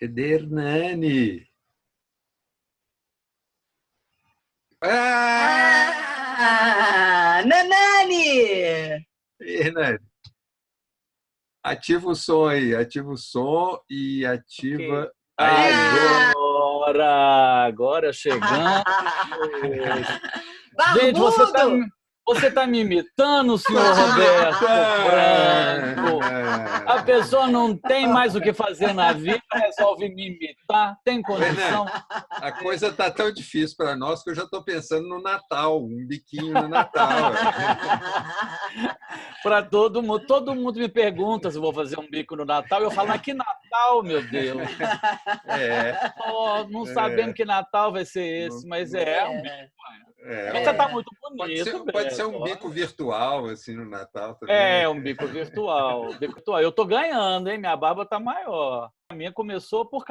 Cadê Hernani? Nanani! Hernani, ativa o som aí, ativa o som e ativa. Okay. Aí. Agora chegamos. Gente, Barbudo! você tá me imitando, senhor Roberto Franco? A pessoa não tem mais o que fazer na vida, resolve me imitar, tem condição? A coisa está tão difícil para nós que eu já estou pensando no Natal, um biquinho no Natal. Para todo mundo me pergunta se vou fazer um bico no Natal. Eu falo, mas que Natal, meu Deus? Não sabemos que Natal vai ser esse, mas é um bico. Você está muito bonito. Pode ser um bico virtual, assim, no Natal também. Um bico virtual. Eu estou ganhando, hein? Minha barba está maior. A minha começou por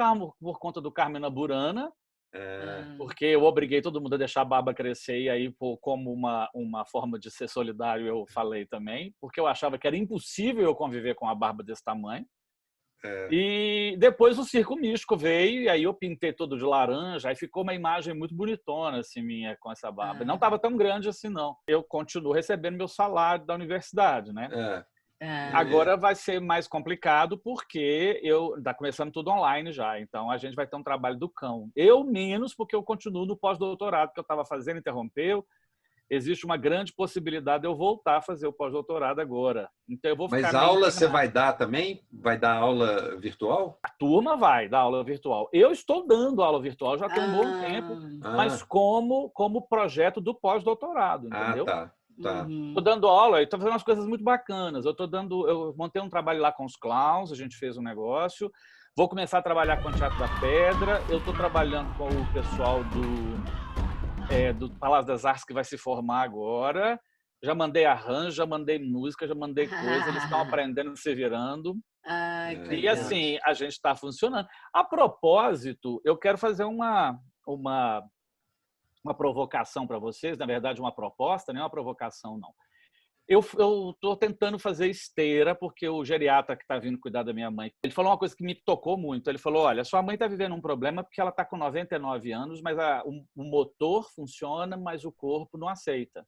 conta do Carmina Burana, porque eu obriguei todo mundo a deixar a barba crescer, e aí, como uma forma de ser solidário, eu falei também, porque eu achava que era impossível eu conviver com a barba desse tamanho. E depois o Circo Místico veio, e aí eu pintei todo de laranja, aí ficou uma imagem muito bonitona, assim, minha, com essa barba. Não estava tão grande assim, não. Eu continuo recebendo meu salário da universidade, né? Agora vai ser mais complicado, porque está começando tudo online já, então a gente vai ter um trabalho do cão. Eu menos, porque eu continuo no pós-doutorado que eu estava fazendo, interrompeu. Existe uma grande possibilidade de eu voltar a fazer o pós-doutorado agora. Então eu vou ficar. Mas aula você vai dar também? Vai dar aula virtual? A turma vai dar aula virtual. Eu estou dando aula virtual já tem um bom tempo, mas como projeto do pós-doutorado, entendeu? Tá. Estou dando aula e estou fazendo umas coisas muito bacanas. Eu montei um trabalho lá com os clowns, a gente fez um negócio. Vou começar a trabalhar com o Teatro da Pedra. Eu estou trabalhando com o pessoal do Palácio das Artes, que vai se formar agora. Já mandei arranjo, já mandei música, já mandei coisa. Eles estão aprendendo, se virando. E assim, a gente está funcionando. A propósito, eu quero fazer uma provocação para vocês, na verdade, uma proposta, não é uma provocação, não. Eu estou tentando fazer esteira, porque o geriatra que está vindo cuidar da minha mãe, ele falou uma coisa que me tocou muito. Ele falou, olha, sua mãe está vivendo um problema porque ela está com 99 anos, mas o motor funciona, mas o corpo não aceita.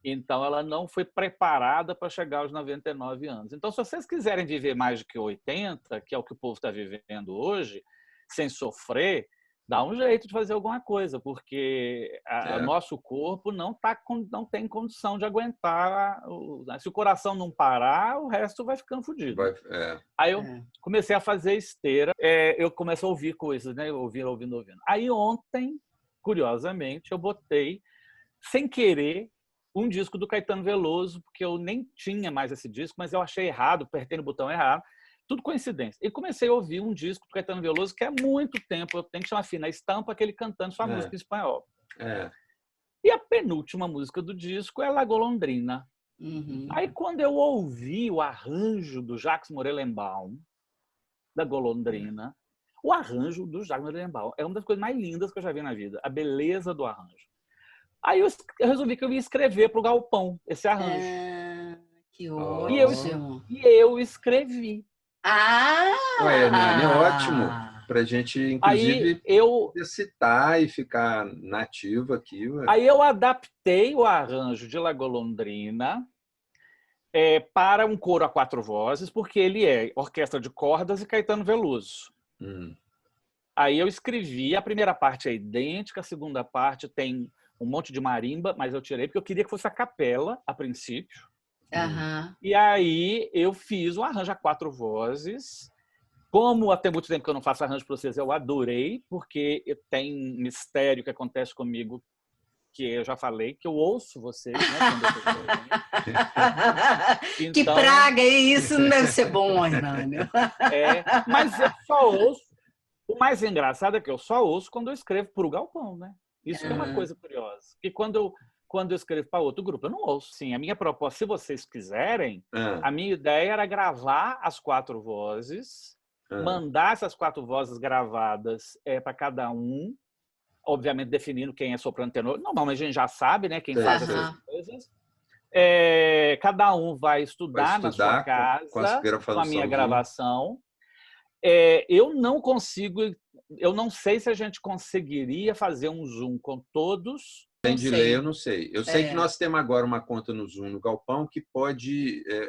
Então, ela não foi preparada para chegar aos 99 anos. Então, se vocês quiserem viver mais do que 80, que é o que o povo está vivendo hoje, sem sofrer, dá um jeito de fazer alguma coisa, porque o nosso corpo não tem condição de aguentar. Se o coração não parar, o resto vai ficando fodido. Aí eu comecei a fazer esteira, eu comecei a ouvir coisas, né? Ouvindo. Aí ontem, curiosamente, eu botei, sem querer, um disco do Caetano Veloso, porque eu nem tinha mais esse disco, mas eu achei errado, apertei no botão errado. Tudo coincidência. E comecei a ouvir um disco do Caetano Veloso que há muito tempo eu tenho que chamar Fina Estampa, aquele cantando sua música em espanhol. E a penúltima música do disco é La Golondrina. Aí, quando eu ouvi o arranjo do Jacques Morelenbaum, da Golondrina, o arranjo do Jacques Morelenbaum é uma das coisas mais lindas que eu já vi na vida, a beleza do arranjo. Aí eu resolvi que eu ia escrever para o Galpão esse arranjo. Que ótimo! E eu escrevi. Hernani, é ótimo. Para a gente, inclusive, citar e ficar nativo aqui. Aí eu adaptei o arranjo de La Golondrina para um coro a 4 vozes, porque ele é orquestra de cordas e Caetano Veloso. Aí eu escrevi, a primeira parte é idêntica, a segunda parte tem um monte de marimba, mas eu tirei porque eu queria que fosse a capela, a princípio. E aí eu fiz um arranjo a 4 vozes. Como há muito tempo que eu não faço arranjo para vocês, eu adorei, porque tem mistério que acontece comigo, que eu já falei, que eu ouço vocês, né? Então, que praga é isso? Não deve ser bom, Hernani. Mas eu só ouço. O mais engraçado é que eu só ouço quando eu escrevo para o Galpão, né? Isso é uma coisa curiosa. E quando eu escrevo para outro grupo, eu não ouço. Sim, a minha proposta, se vocês quiserem, a minha ideia era gravar as 4 vozes, mandar essas 4 vozes gravadas para cada um, obviamente definindo quem é soprano, tenor. Normalmente a gente já sabe, né, quem faz essas coisas. Cada um vai estudar na sua casa com a minha gravação. Eu não consigo, eu não sei se a gente conseguiria fazer um Zoom com todos. Tem delay, eu não sei. Eu sei que nós temos agora uma conta no Zoom, no Galpão, que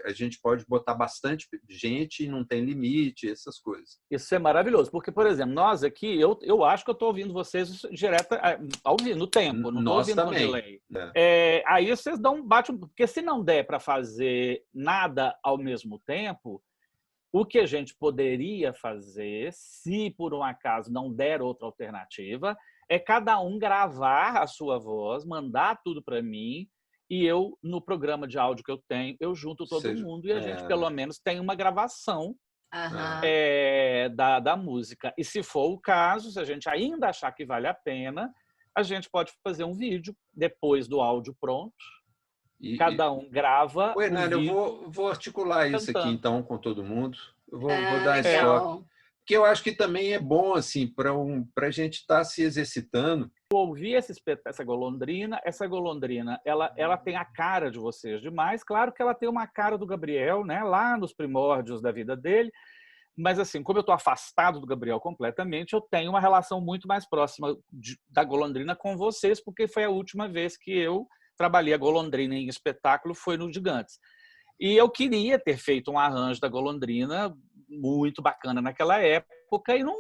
a gente pode botar bastante gente e não tem limite, essas coisas. Isso é maravilhoso, porque, por exemplo, nós aqui, eu acho que eu estou ouvindo vocês direto, no tempo, não estou ouvindo com delay. Aí vocês dão um bate, porque se não der para fazer nada ao mesmo tempo, o que a gente poderia fazer, se por um acaso não der outra alternativa, é cada um gravar a sua voz, mandar tudo para mim, e eu, no programa de áudio que eu tenho, eu junto todo mundo e a gente, pelo menos, tem uma gravação da música. E se for o caso, se a gente ainda achar que vale a pena, a gente pode fazer um vídeo depois do áudio pronto. Cada um grava. Hernani, eu vou articular isso aqui, então, com todo mundo. Eu vou dar esse toque. Que eu acho que também é bom assim para a gente estar se exercitando. Eu ouvi essa golondrina. Essa golondrina, ela tem a cara de vocês demais. Claro que ela tem uma cara do Gabriel, né? Lá nos primórdios da vida dele. Mas assim, como eu estou afastado do Gabriel completamente, eu tenho uma relação muito mais próxima da golondrina com vocês, porque foi a última vez que eu trabalhei a golondrina em espetáculo, foi no Gigantes. E eu queria ter feito um arranjo da golondrina muito bacana naquela época e não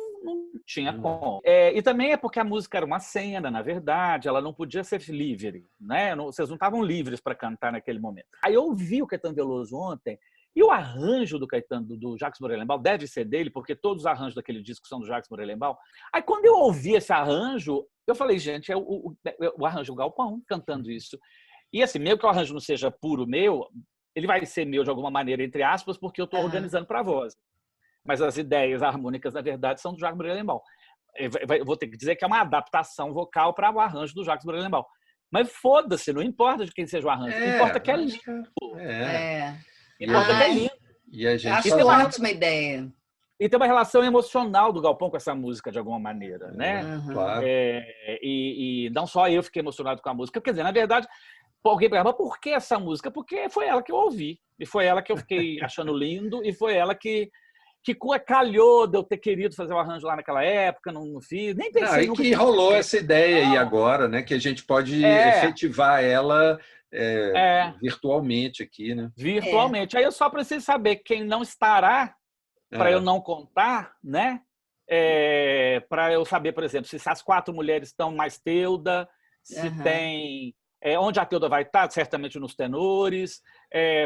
tinha como. E também é porque a música era uma cena, na verdade, ela não podia ser livre, né? Vocês não estavam livres para cantar naquele momento. Aí eu ouvi o Caetano Veloso ontem e o arranjo do Caetano, do Jacques Morelenbaum, deve ser dele, porque todos os arranjos daquele disco são do Jacques Morelenbaum. Aí quando eu ouvi esse arranjo, eu falei, gente, é o arranjo do Galpão cantando isso. E assim, mesmo que o arranjo não seja puro meu, ele vai ser meu de alguma maneira, entre aspas, porque eu estou organizando para a voz. Mas as ideias harmônicas, na verdade, são do Jacques Morelenbaum. Eu vou ter que dizer que é uma adaptação vocal para o arranjo do Jacques Morelenbaum. Mas foda-se, não importa de quem seja o arranjo. Importa que é lindo. Importa que é lindo. E a gente acho uma ótima ideia. E tem uma relação emocional do Galpão com essa música, de alguma maneira, né? Claro. E não só eu fiquei emocionado com a música. Quer dizer, na verdade, alguém pergunta, por que essa música? Porque foi ela que eu ouvi. E foi ela que eu fiquei achando lindo. E foi ela que calhou de eu ter querido fazer o arranjo lá naquela época, não fiz, nem pensei. E que rolou essa ideia aí agora, né? Que a gente pode efetivar ela virtualmente aqui, né? Virtualmente. Aí eu só preciso saber quem não estará, para eu não contar, né? Para eu saber, por exemplo, se as 4 mulheres estão mais Teuda, se tem... onde a Teuda vai estar, certamente nos tenores,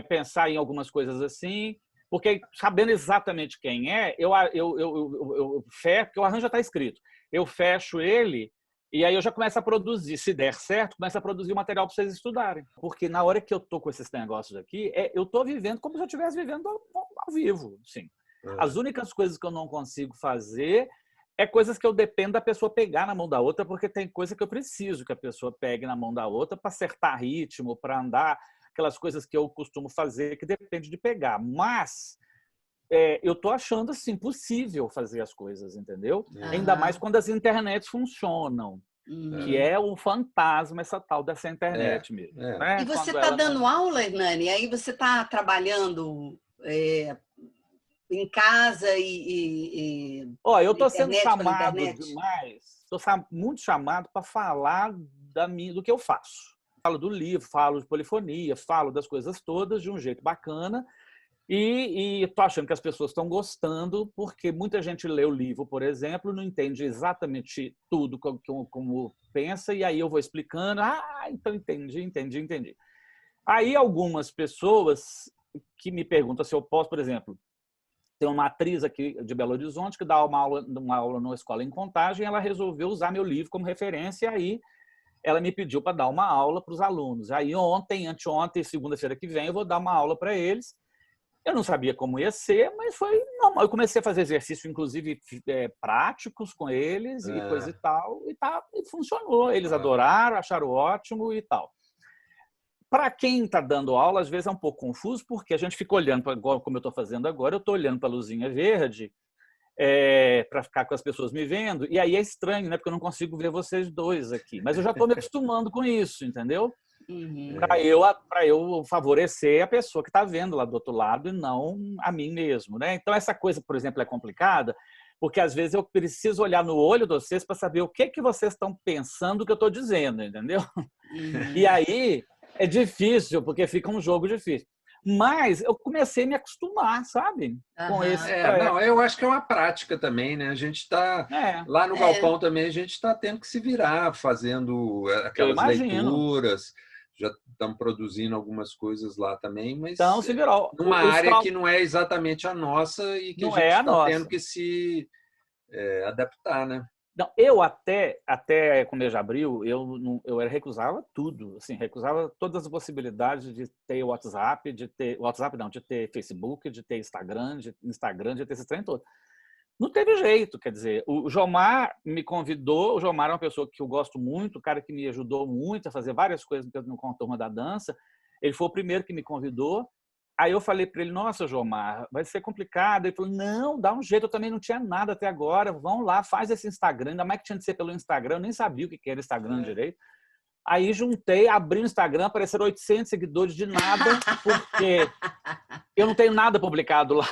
pensar em algumas coisas assim. Porque, sabendo exatamente quem é, eu fecho, porque o arranjo já está escrito. Eu fecho ele e aí eu já começo a produzir. Se der certo, começo a produzir o material para vocês estudarem. Porque na hora que eu estou com esses negócios aqui, eu estou vivendo como se eu estivesse vivendo ao vivo. Sim. As únicas coisas que eu não consigo fazer é coisas que eu dependo da pessoa pegar na mão da outra, porque tem coisa que eu preciso que a pessoa pegue na mão da outra para acertar ritmo, para andar... aquelas coisas que eu costumo fazer que depende de pegar. Mas eu estou achando assim, possível fazer as coisas, entendeu? Ainda mais quando as internets funcionam. Que é o fantasma, essa tal dessa internet mesmo. Né? E você está dando aula, Hernani? Aí você está trabalhando em casa eu estou sendo chamado demais. Estou muito chamado para falar do que eu faço. Falo do livro, falo de polifonia, falo das coisas todas de um jeito bacana e estou achando que as pessoas estão gostando porque muita gente lê o livro, por exemplo, não entende exatamente tudo como pensa e aí eu vou explicando, então entendi. Aí algumas pessoas que me perguntam se eu posso, por exemplo, tem uma atriz aqui de Belo Horizonte que dá uma aula numa escola em Contagem, ela resolveu usar meu livro como referência e aí ela me pediu para dar uma aula para os alunos. Aí ontem, anteontem, segunda-feira que vem, eu vou dar uma aula para eles. Eu não sabia como ia ser, mas foi normal. Eu comecei a fazer exercício, inclusive, práticos com eles e coisa e tal. E funcionou. Eles adoraram, acharam ótimo e tal. Para quem está dando aula, às vezes é um pouco confuso, porque a gente fica olhando, como eu estou fazendo agora, eu estou olhando para a luzinha verde, para ficar com as pessoas me vendo, e aí é estranho, né? Porque eu não consigo ver vocês dois aqui. Mas eu já estou me acostumando com isso, entendeu? para eu favorecer a pessoa que está vendo lá do outro lado e não a mim mesmo, né? Então essa coisa, por exemplo, é complicada porque às vezes eu preciso olhar no olho de vocês para saber o que vocês estão pensando que eu estou dizendo, entendeu? E aí é difícil porque fica um jogo difícil. Mas eu comecei a me acostumar, sabe? Com esse. Não, eu acho que é uma prática também, né? A gente está lá no galpão também, a gente está tendo que se virar, fazendo aquelas leituras. Já estamos produzindo algumas coisas lá também, mas então, se virou. Numa área que não é exatamente a nossa e que a gente está tendo que se adaptar, né? Não, eu até com o mês de abril, eu recusava tudo, assim, recusava todas as possibilidades de ter WhatsApp, de ter Facebook, de ter Instagram, de ter esse trem todo. Não teve jeito, quer dizer, o Jomar me convidou, o Jomar é uma pessoa que eu gosto muito, o cara que me ajudou muito a fazer várias coisas com a turma da dança, ele foi o primeiro que me convidou. Aí eu falei para ele, nossa, Jomar, vai ser complicado. Ele falou, não, dá um jeito, eu também não tinha nada até agora, vão lá, faz esse Instagram, ainda mais que tinha de ser pelo Instagram, eu nem sabia o que era Instagram direito. Aí juntei, abri o Instagram, apareceram 800 seguidores de nada, porque eu não tenho nada publicado lá.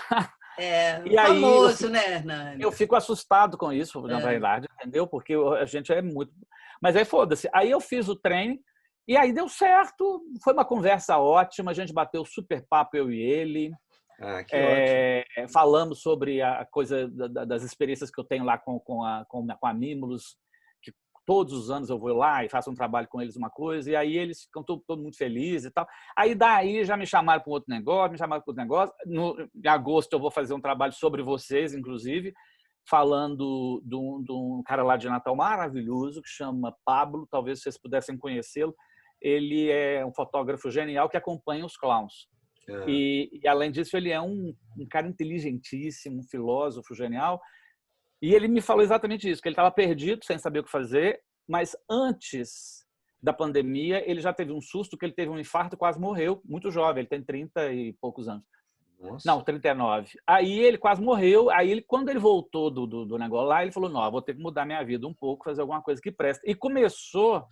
E famoso, aí, né, Hernani? Eu fico assustado com isso, na verdade, entendeu? Porque a gente é muito... Mas aí, foda-se. Aí eu fiz o treino, e aí deu certo, foi uma conversa ótima, a gente bateu super papo, eu e ele. Que ótimo. Falamos sobre a coisa das experiências que eu tenho lá com a Mimulus, que todos os anos eu vou lá e faço um trabalho com eles, uma coisa, e aí eles ficam todo muito felizes e tal. Aí daí já me chamaram para um outro negócio, em agosto eu vou fazer um trabalho sobre vocês, inclusive, falando de um cara lá de Natal maravilhoso, que chama Pablo, talvez vocês pudessem conhecê-lo. Ele é um fotógrafo genial que acompanha os clowns. E além disso, ele é um cara inteligentíssimo, um filósofo genial. E ele me falou exatamente isso, que ele estava perdido, sem saber o que fazer, mas antes da pandemia, ele já teve um susto, que ele teve um infarto e quase morreu, muito jovem, ele tem 30 e poucos anos. Nossa. Não, 39. Aí ele quase morreu, aí quando ele voltou do negócio lá, ele falou, não, vou ter que mudar minha vida um pouco, fazer alguma coisa que presta. E começou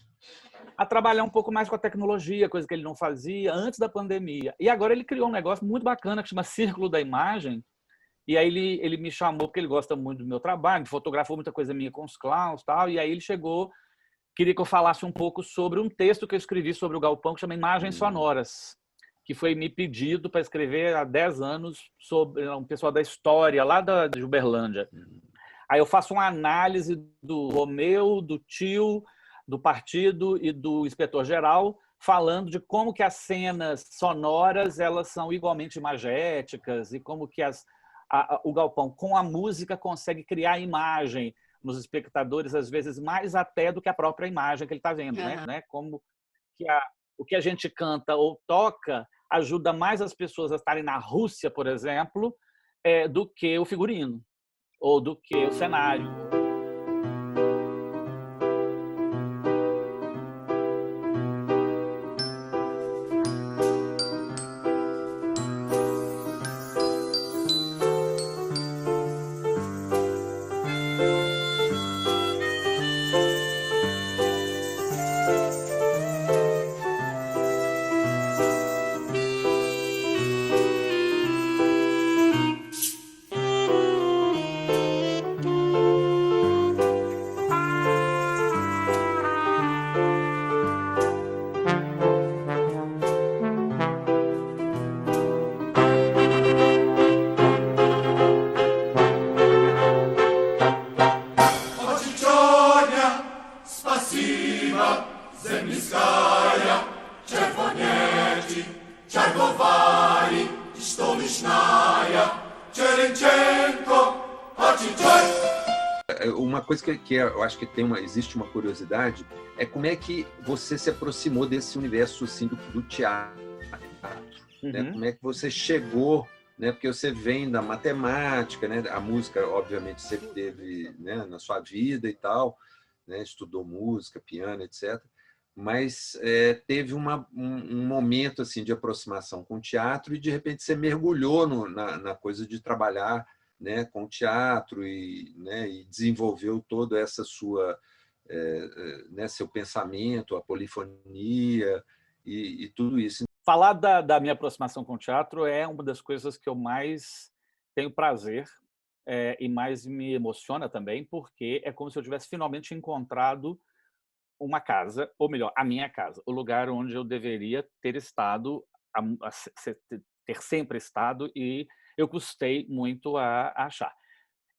a trabalhar um pouco mais com a tecnologia, coisa que ele não fazia antes da pandemia. E agora ele criou um negócio muito bacana que chama Círculo da Imagem. E aí ele me chamou porque ele gosta muito do meu trabalho, fotografou muita coisa minha com os clowns e tal. E aí ele chegou, queria que eu falasse um pouco sobre um texto que eu escrevi sobre o galpão que chama Imagens Sonoras, que foi me pedido para escrever há 10 anos sobre um pessoal da história lá de Uberlândia. Aí eu faço uma análise do Romeu, do Tio, do Partido e do Inspetor-Geral, falando de como que as cenas sonoras elas são igualmente imagéticas e como que o galpão, com a música, consegue criar imagem nos espectadores, às vezes mais até do que a própria imagem que ele está vendo. Né? Como que o que a gente canta ou toca ajuda mais as pessoas a estarem na Rússia, por exemplo, do que o figurino ou do que o cenário. Uma coisa que eu acho que existe uma curiosidade é como é que você se aproximou desse universo assim, do teatro. Né? Como é que você chegou, né? Porque você vem da matemática, né? A música, obviamente, sempre teve, né, na sua vida e tal, né? Estudou música, piano, etc. Mas teve um momento assim, de aproximação com o teatro e, de repente, você mergulhou na coisa de trabalhar, né, com o teatro e desenvolveu toda essa sua, né, seu pensamento, a polifonia e tudo isso. Falar da minha aproximação com o teatro é uma das coisas que eu mais tenho prazer e mais me emociona também, porque é como se eu tivesse finalmente encontrado uma casa, ou melhor, a minha casa, o lugar onde eu deveria ter estado, ter sempre estado, e eu custei muito a achar.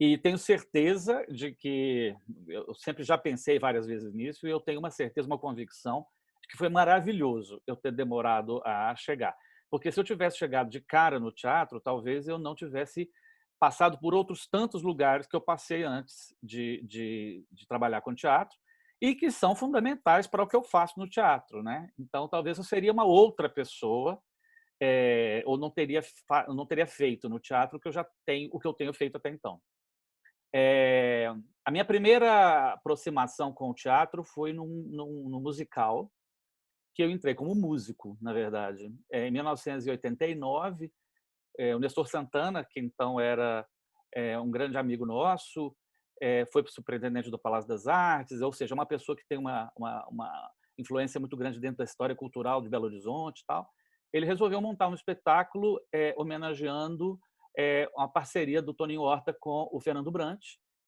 E tenho certeza de que, eu sempre já pensei várias vezes nisso, e eu tenho uma certeza, uma convicção, de que foi maravilhoso eu ter demorado a chegar. Porque se eu tivesse chegado de cara no teatro, talvez eu não tivesse passado por outros tantos lugares que eu passei antes de trabalhar com teatro, e que são fundamentais para o que eu faço no teatro, né? Então, talvez eu seria uma outra pessoa, ou não teria feito no teatro o que eu tenho feito até então. A minha primeira aproximação com o teatro foi num musical, que eu entrei como músico, na verdade. Em 1989, o Nestor Santana, que então era um grande amigo nosso, foi superintendente do Palácio das Artes, ou seja, uma pessoa que tem uma influência muito grande dentro da história cultural de Belo Horizonte e tal. Ele resolveu montar um espetáculo homenageando uma parceria do Toninho Horta com o Fernando Brant,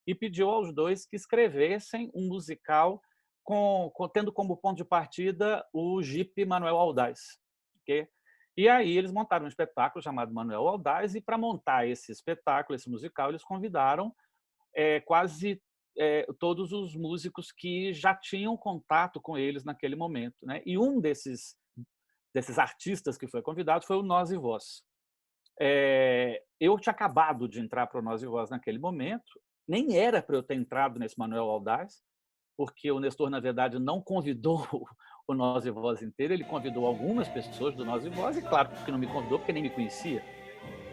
e pediu aos dois que escrevessem um musical tendo como ponto de partida o Jipe Manuel Aldaz. Okay? E aí eles montaram um espetáculo chamado Manuel Aldaz, e para montar esse espetáculo, esse musical, eles convidaram quase todos os músicos que já tinham contato com eles naquele momento, né? E um desses artistas que foi convidado foi o Nós e Voz. Eu tinha acabado de entrar para o Nós e Voz naquele momento, nem era para eu ter entrado nesse Manuel Aldaz, porque o Nestor, na verdade, não convidou o Nós e Voz inteiro, ele convidou algumas pessoas do Nós e Voz, e claro que não me convidou, porque nem me conhecia.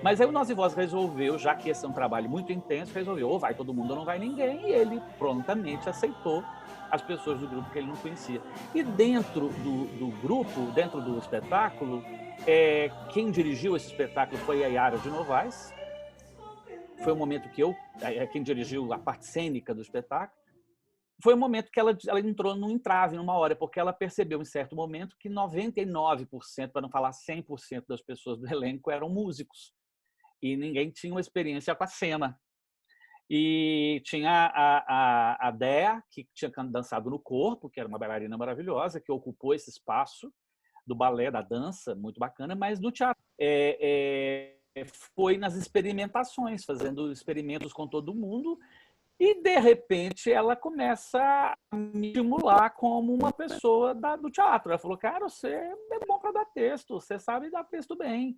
Mas aí o Nós e Voz resolveu, já que esse é um trabalho muito intenso, resolveu, ou vai todo mundo ou não vai ninguém, e ele prontamente aceitou as pessoas do grupo que ele não conhecia. E dentro do grupo, dentro do espetáculo, quem dirigiu esse espetáculo foi a Yara de Novaes. Foi um momento que quem dirigiu a parte cênica do espetáculo. Foi um momento que ela entrou num entrave, numa hora, porque ela percebeu em certo momento que 99%, para não falar 100% das pessoas do elenco eram músicos. E ninguém tinha uma experiência com a cena. E tinha a Dea, que tinha dançado no Corpo, que era uma bailarina maravilhosa, que ocupou esse espaço do balé, da dança, muito bacana, mas no teatro foi nas experimentações, fazendo experimentos com todo mundo, e, de repente, ela começa a me estimular como uma pessoa do teatro. Ela falou, cara, você é bom para dar texto, você sabe dar texto bem.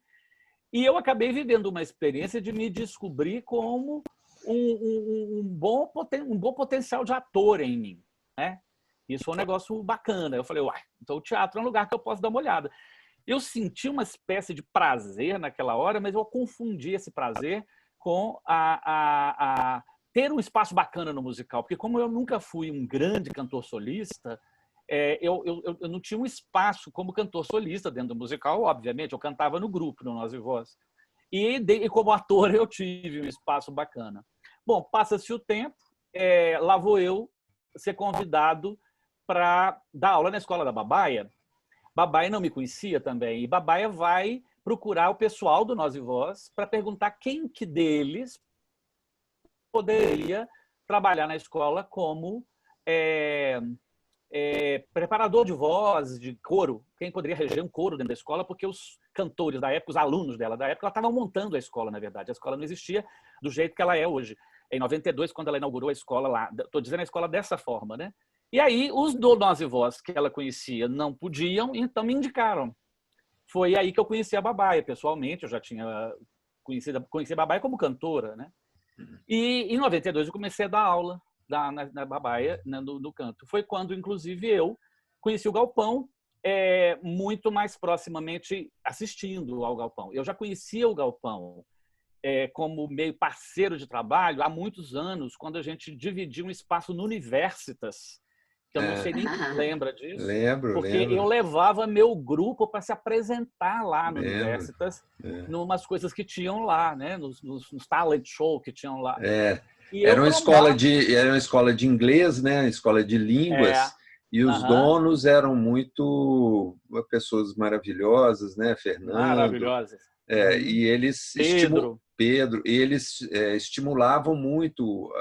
E eu acabei vivendo uma experiência de me descobrir como um bom potencial de ator em mim, né? Isso foi um negócio bacana. Eu falei, uai, então o teatro é um lugar que eu posso dar uma olhada. Eu senti uma espécie de prazer naquela hora, mas eu confundi esse prazer com ter um espaço bacana no musical, porque como eu nunca fui um grande cantor solista, eu não tinha um espaço como cantor solista dentro do musical, obviamente, eu cantava no grupo, no Nós e Voz. E como ator eu tive um espaço bacana. Bom, passa-se o tempo, lá vou eu ser convidado para dar aula na escola da Babaia. Babaia não me conhecia também, e Babaia vai procurar o pessoal do Nós e Voz para perguntar quem que deles poderia trabalhar na escola como preparador de voz, de coro, quem poderia reger um coro dentro da escola, porque os cantores da época, os alunos dela da época, ela estavam montando a escola, na verdade. A escola não existia do jeito que ela é hoje. Em 92, quando ela inaugurou a escola lá, estou dizendo a escola dessa forma, né? E aí, os do Nós e Voz que ela conhecia não podiam, então me indicaram. Foi aí que eu conheci a Babaia, pessoalmente, eu já tinha conheci a Babaia como cantora, né? E em 92 eu comecei a dar aula na Babaia, no canto. Foi quando, inclusive, eu conheci o Galpão muito mais proximamente assistindo ao Galpão. Eu já conhecia o Galpão como meio parceiro de trabalho há muitos anos, quando a gente dividia um espaço no Universitas, que eu não sei nem quem lembra disso. Lembro. Eu levava meu grupo para se apresentar lá no Universitas, numas coisas que tinham lá, né? Nos talent show que tinham lá. Era uma escola de inglês, né? Escola de línguas. E os donos eram muito pessoas maravilhosas, né? Fernando. Maravilhosas. E eles Pedro, e eles estimulavam muito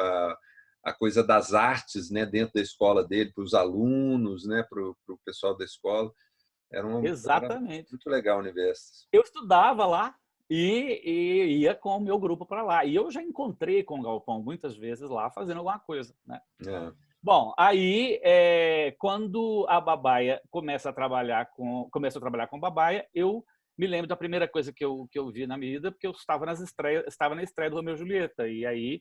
a coisa das artes, né? Dentro da escola dele, para os alunos, né? Para o pessoal da escola. Exatamente. Era muito legal o universo. Eu estudava lá e ia com o meu grupo para lá. E eu já encontrei com o Galpão muitas vezes lá fazendo alguma coisa, né? Bom, aí quando a Babaia começa a trabalhar com a Babaia, eu me lembro da primeira coisa que eu vi na minha vida, porque eu estava na estreia do Romeu e Julieta, e aí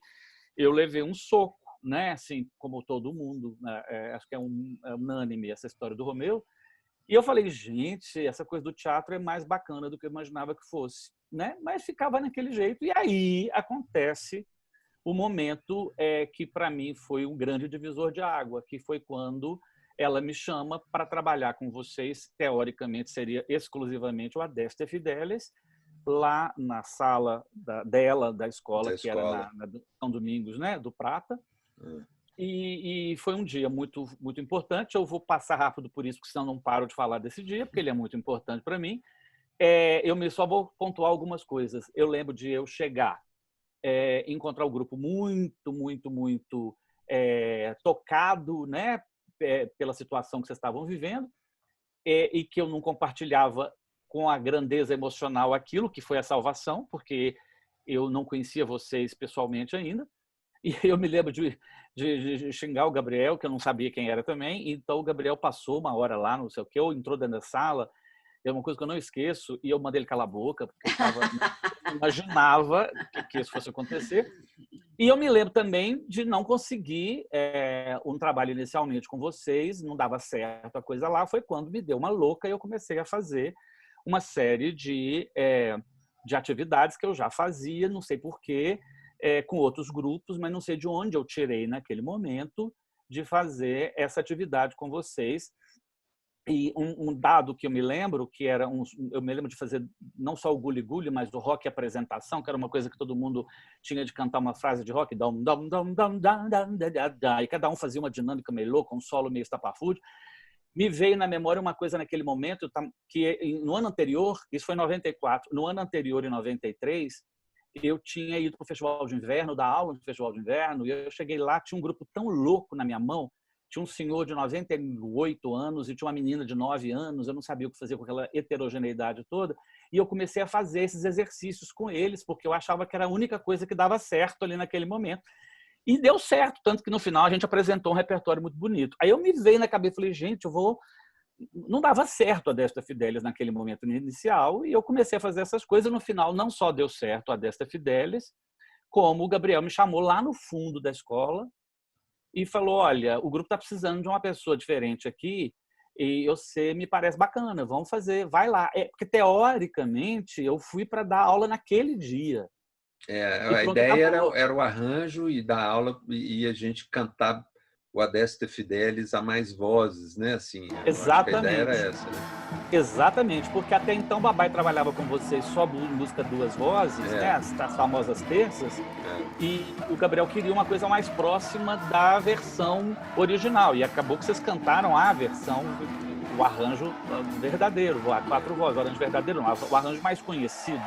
eu levei um soco, né? Assim, como todo mundo, né? Acho que é unânime essa história do Romeu. E eu falei, gente, essa coisa do teatro é mais bacana do que eu imaginava que fosse, né? Mas ficava naquele jeito. E aí acontece o momento que, para mim, foi um grande divisor de água, que foi quando ela me chama para trabalhar com vocês. Teoricamente, seria exclusivamente o Adeste Fidelis, lá na sala dela, da escola, que era na São Domingos, né? Do Prata. E foi um dia muito, muito importante. Eu vou passar rápido por isso, porque senão não paro de falar desse dia, porque ele é muito importante para mim. Só vou pontuar algumas coisas. Eu lembro de eu chegar, encontrar o grupo muito, muito, muito tocado, né, pela situação que vocês estavam vivendo, e que eu não compartilhava com a grandeza emocional aquilo que foi a salvação, porque eu não conhecia vocês pessoalmente ainda. E eu me lembro de xingar o Gabriel, que eu não sabia quem era também. Então o Gabriel passou uma hora lá, não sei o quê, ou entrou dentro da sala. É uma coisa que eu não esqueço, e eu mandei ele calar a boca, porque eu imaginava que isso fosse acontecer. E eu me lembro também de não conseguir um trabalho inicialmente com vocês, não dava certo a coisa lá. Foi quando me deu uma louca e eu comecei a fazer uma série de atividades que eu já fazia, não sei porquê, com outros grupos, mas não sei de onde eu tirei naquele momento de fazer essa atividade com vocês. E um dado que eu me lembro, que era eu me lembro de fazer não só o guli-guli, mas o rock apresentação, que era uma coisa que todo mundo tinha de cantar uma frase de rock, e cada um fazia uma dinâmica meio louca, um solo meio estapafúrdio. Me veio na memória uma coisa naquele momento, que no ano anterior, isso foi em 94, no ano anterior, em 93, eu tinha ido para o Festival de Inverno, dar aula no Festival de Inverno, e eu cheguei lá, tinha um grupo tão louco na minha mão, tinha um senhor de 98 anos e tinha uma menina de 9 anos, eu não sabia o que fazer com aquela heterogeneidade toda, e eu comecei a fazer esses exercícios com eles, porque eu achava que era a única coisa que dava certo ali naquele momento. E deu certo, tanto que no final a gente apresentou um repertório muito bonito. Aí eu me veio na cabeça e falei, gente, não dava certo a Adeste Fidelis naquele momento inicial, e eu comecei a fazer essas coisas. No final, não só deu certo a Adeste Fidelis, como o Gabriel me chamou lá no fundo da escola e falou, olha, o grupo está precisando de uma pessoa diferente aqui e você me parece bacana, vamos fazer, vai lá. Porque, teoricamente, eu fui para dar aula naquele dia. A ideia era o arranjo e dar aula e a gente cantar o Adeste Fidelis a mais vozes, né? Assim, exatamente. A ideia era essa, né? Exatamente, porque até então o Babai trabalhava com vocês só música duas vozes, né? As famosas terças, e o Gabriel queria uma coisa mais próxima da versão original, e acabou que vocês cantaram a versão, o arranjo verdadeiro, a 4 vozes, o arranjo verdadeiro não, o arranjo mais conhecido.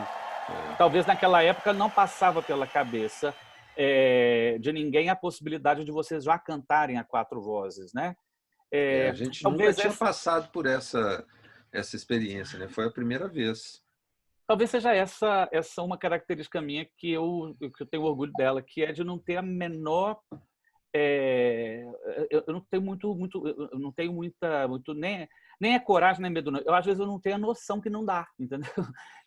Talvez naquela época não passava pela cabeça de ninguém a possibilidade de vocês já cantarem a 4 vozes, né? A gente nunca tinha passado por essa experiência, né? Foi a primeira vez. Talvez seja essa uma característica minha que eu tenho orgulho dela, que é de não ter a menor... eu não tenho eu não tenho muito nem a coragem, nem medo. Às vezes eu não tenho a noção que não dá, entendeu?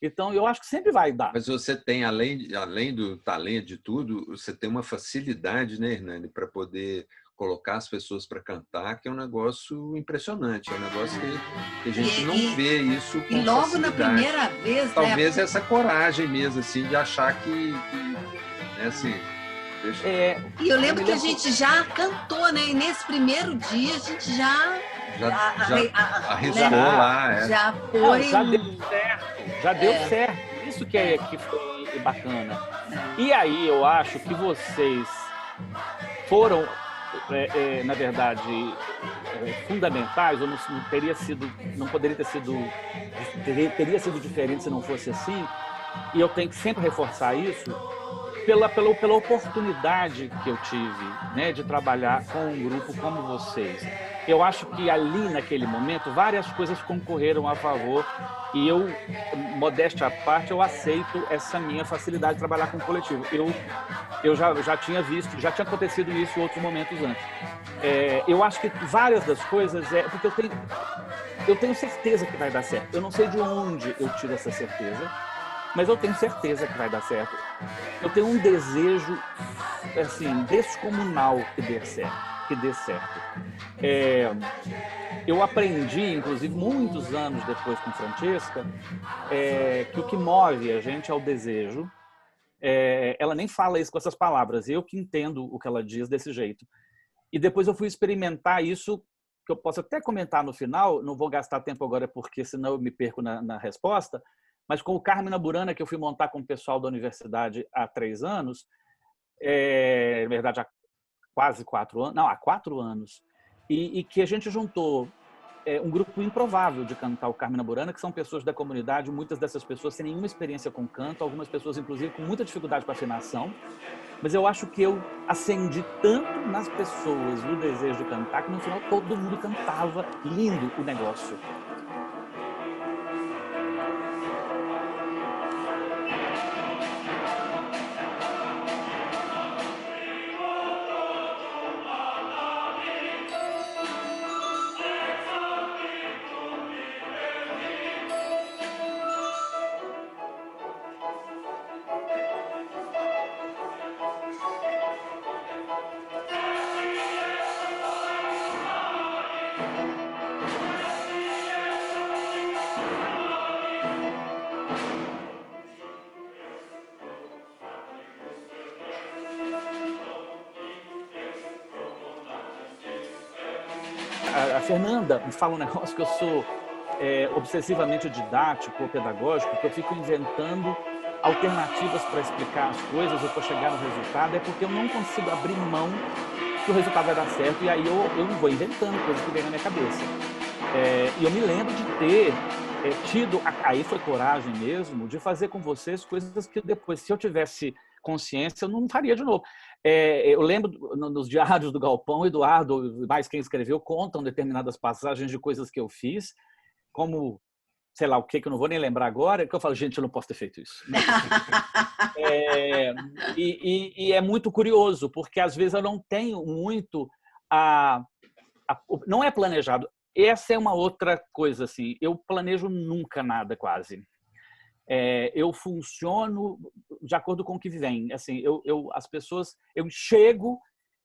Então, eu acho que sempre vai dar. Mas você tem, além do talento de tudo, você tem uma facilidade, né, Hernani, para poder colocar as pessoas para cantar, que é um negócio impressionante, é um negócio que a gente não vê isso com e logo facilidade. Na primeira vez, talvez essa coragem mesmo, assim, de achar que né, assim, e eu lembro que a gente já cantou, né? E nesse primeiro dia a gente já arriscou, né? Lá. Já foi. Já deu certo. Já deu certo. Isso que foi bacana. E aí eu acho que vocês foram na verdade, fundamentais, ou não poderia ter sido, teria sido diferente se não fosse assim, e eu tenho que sempre reforçar isso, pela oportunidade que eu tive, né, de trabalhar com um grupo como vocês. Eu acho que ali, naquele momento, várias coisas concorreram a favor e eu, modéstia à parte, eu aceito essa minha facilidade de trabalhar com o coletivo. Eu já tinha visto, já tinha acontecido isso em outros momentos antes. Eu acho que várias das coisas porque eu tenho certeza que vai dar certo. Eu não sei de onde eu tiro essa certeza, mas eu tenho certeza que vai dar certo. Eu tenho um desejo, assim, descomunal que dê certo. Eu aprendi, inclusive, muitos anos depois com Francesca, que o que move a gente é o desejo. Ela nem fala isso com essas palavras, eu que entendo o que ela diz desse jeito. E depois eu fui experimentar isso, que eu posso até comentar no final, não vou gastar tempo agora porque senão eu me perco na resposta, mas com o Carmina Burana, que eu fui montar com o pessoal da universidade há 3 anos, na verdade há quase 4 anos, não, há 4 anos, e que a gente juntou um grupo improvável de cantar o Carmina Burana, que são pessoas da comunidade, muitas dessas pessoas sem nenhuma experiência com canto, algumas pessoas, inclusive, com muita dificuldade para afinação, mas eu acho que eu acendi tanto nas pessoas o desejo de cantar, que no final todo mundo cantava, lindo o negócio. A Fernanda me fala um negócio que eu sou obsessivamente didático ou pedagógico, que eu fico inventando alternativas para explicar as coisas ou para chegar no resultado, porque eu não consigo abrir mão que o resultado vai dar certo, e aí eu vou inventando coisas que vem na minha cabeça. E eu me lembro de ter tido, aí foi coragem mesmo, de fazer com vocês coisas que depois, se eu tivesse consciência, eu não faria de novo. Eu lembro nos diários do Galpão, o Eduardo, mais quem escreveu, contam determinadas passagens de coisas que eu fiz, como, sei lá o que eu não vou nem lembrar agora, que eu falo, gente, eu não posso ter feito isso. E é muito curioso, porque às vezes eu não tenho muito não é planejado. Essa é uma outra coisa, assim, eu planejo nunca nada, quase. Eu funciono de acordo com o que vem. Assim, as pessoas, eu chego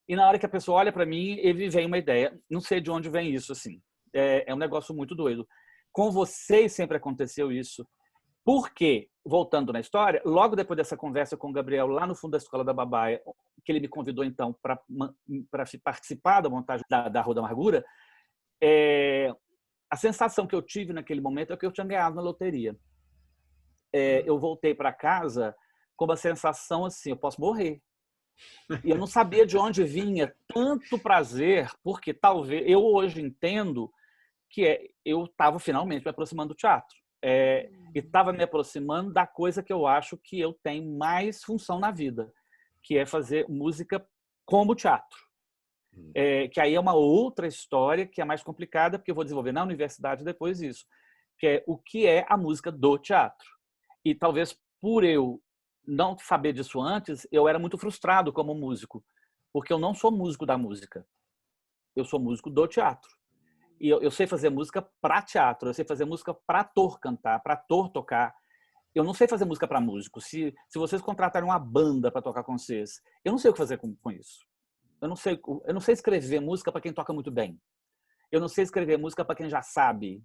e na hora que a pessoa olha para mim, ele vem uma ideia. Não sei de onde vem isso, assim. É um negócio muito doido. Com vocês sempre aconteceu isso. Porque, voltando na história, logo depois dessa conversa com o Gabriel lá no fundo da Escola da Babaia, que ele me convidou então para participar da montagem da Rua da Amargura, a sensação que eu tive naquele momento é que eu tinha ganhado na loteria. Eu voltei para casa com uma sensação assim, eu posso morrer. E eu não sabia de onde vinha tanto prazer, porque talvez eu hoje entendo que eu estava finalmente me aproximando do teatro. E estava me aproximando da coisa que eu acho que eu tenho mais função na vida, que é fazer música como teatro. Que aí é uma outra história que é mais complicada, porque eu vou desenvolver na universidade depois isso, que é o que é a música do teatro. E talvez por eu não saber disso antes, eu era muito frustrado como músico, porque eu não sou músico da música. Eu sou músico do teatro. E eu sei fazer música para teatro, eu sei fazer música para ator cantar, para ator tocar. Eu não sei fazer música para músico. Se vocês contratarem uma banda para tocar com vocês, eu não sei o que fazer com isso. Eu não sei escrever música para quem toca muito bem. Eu não sei escrever música para quem já sabe.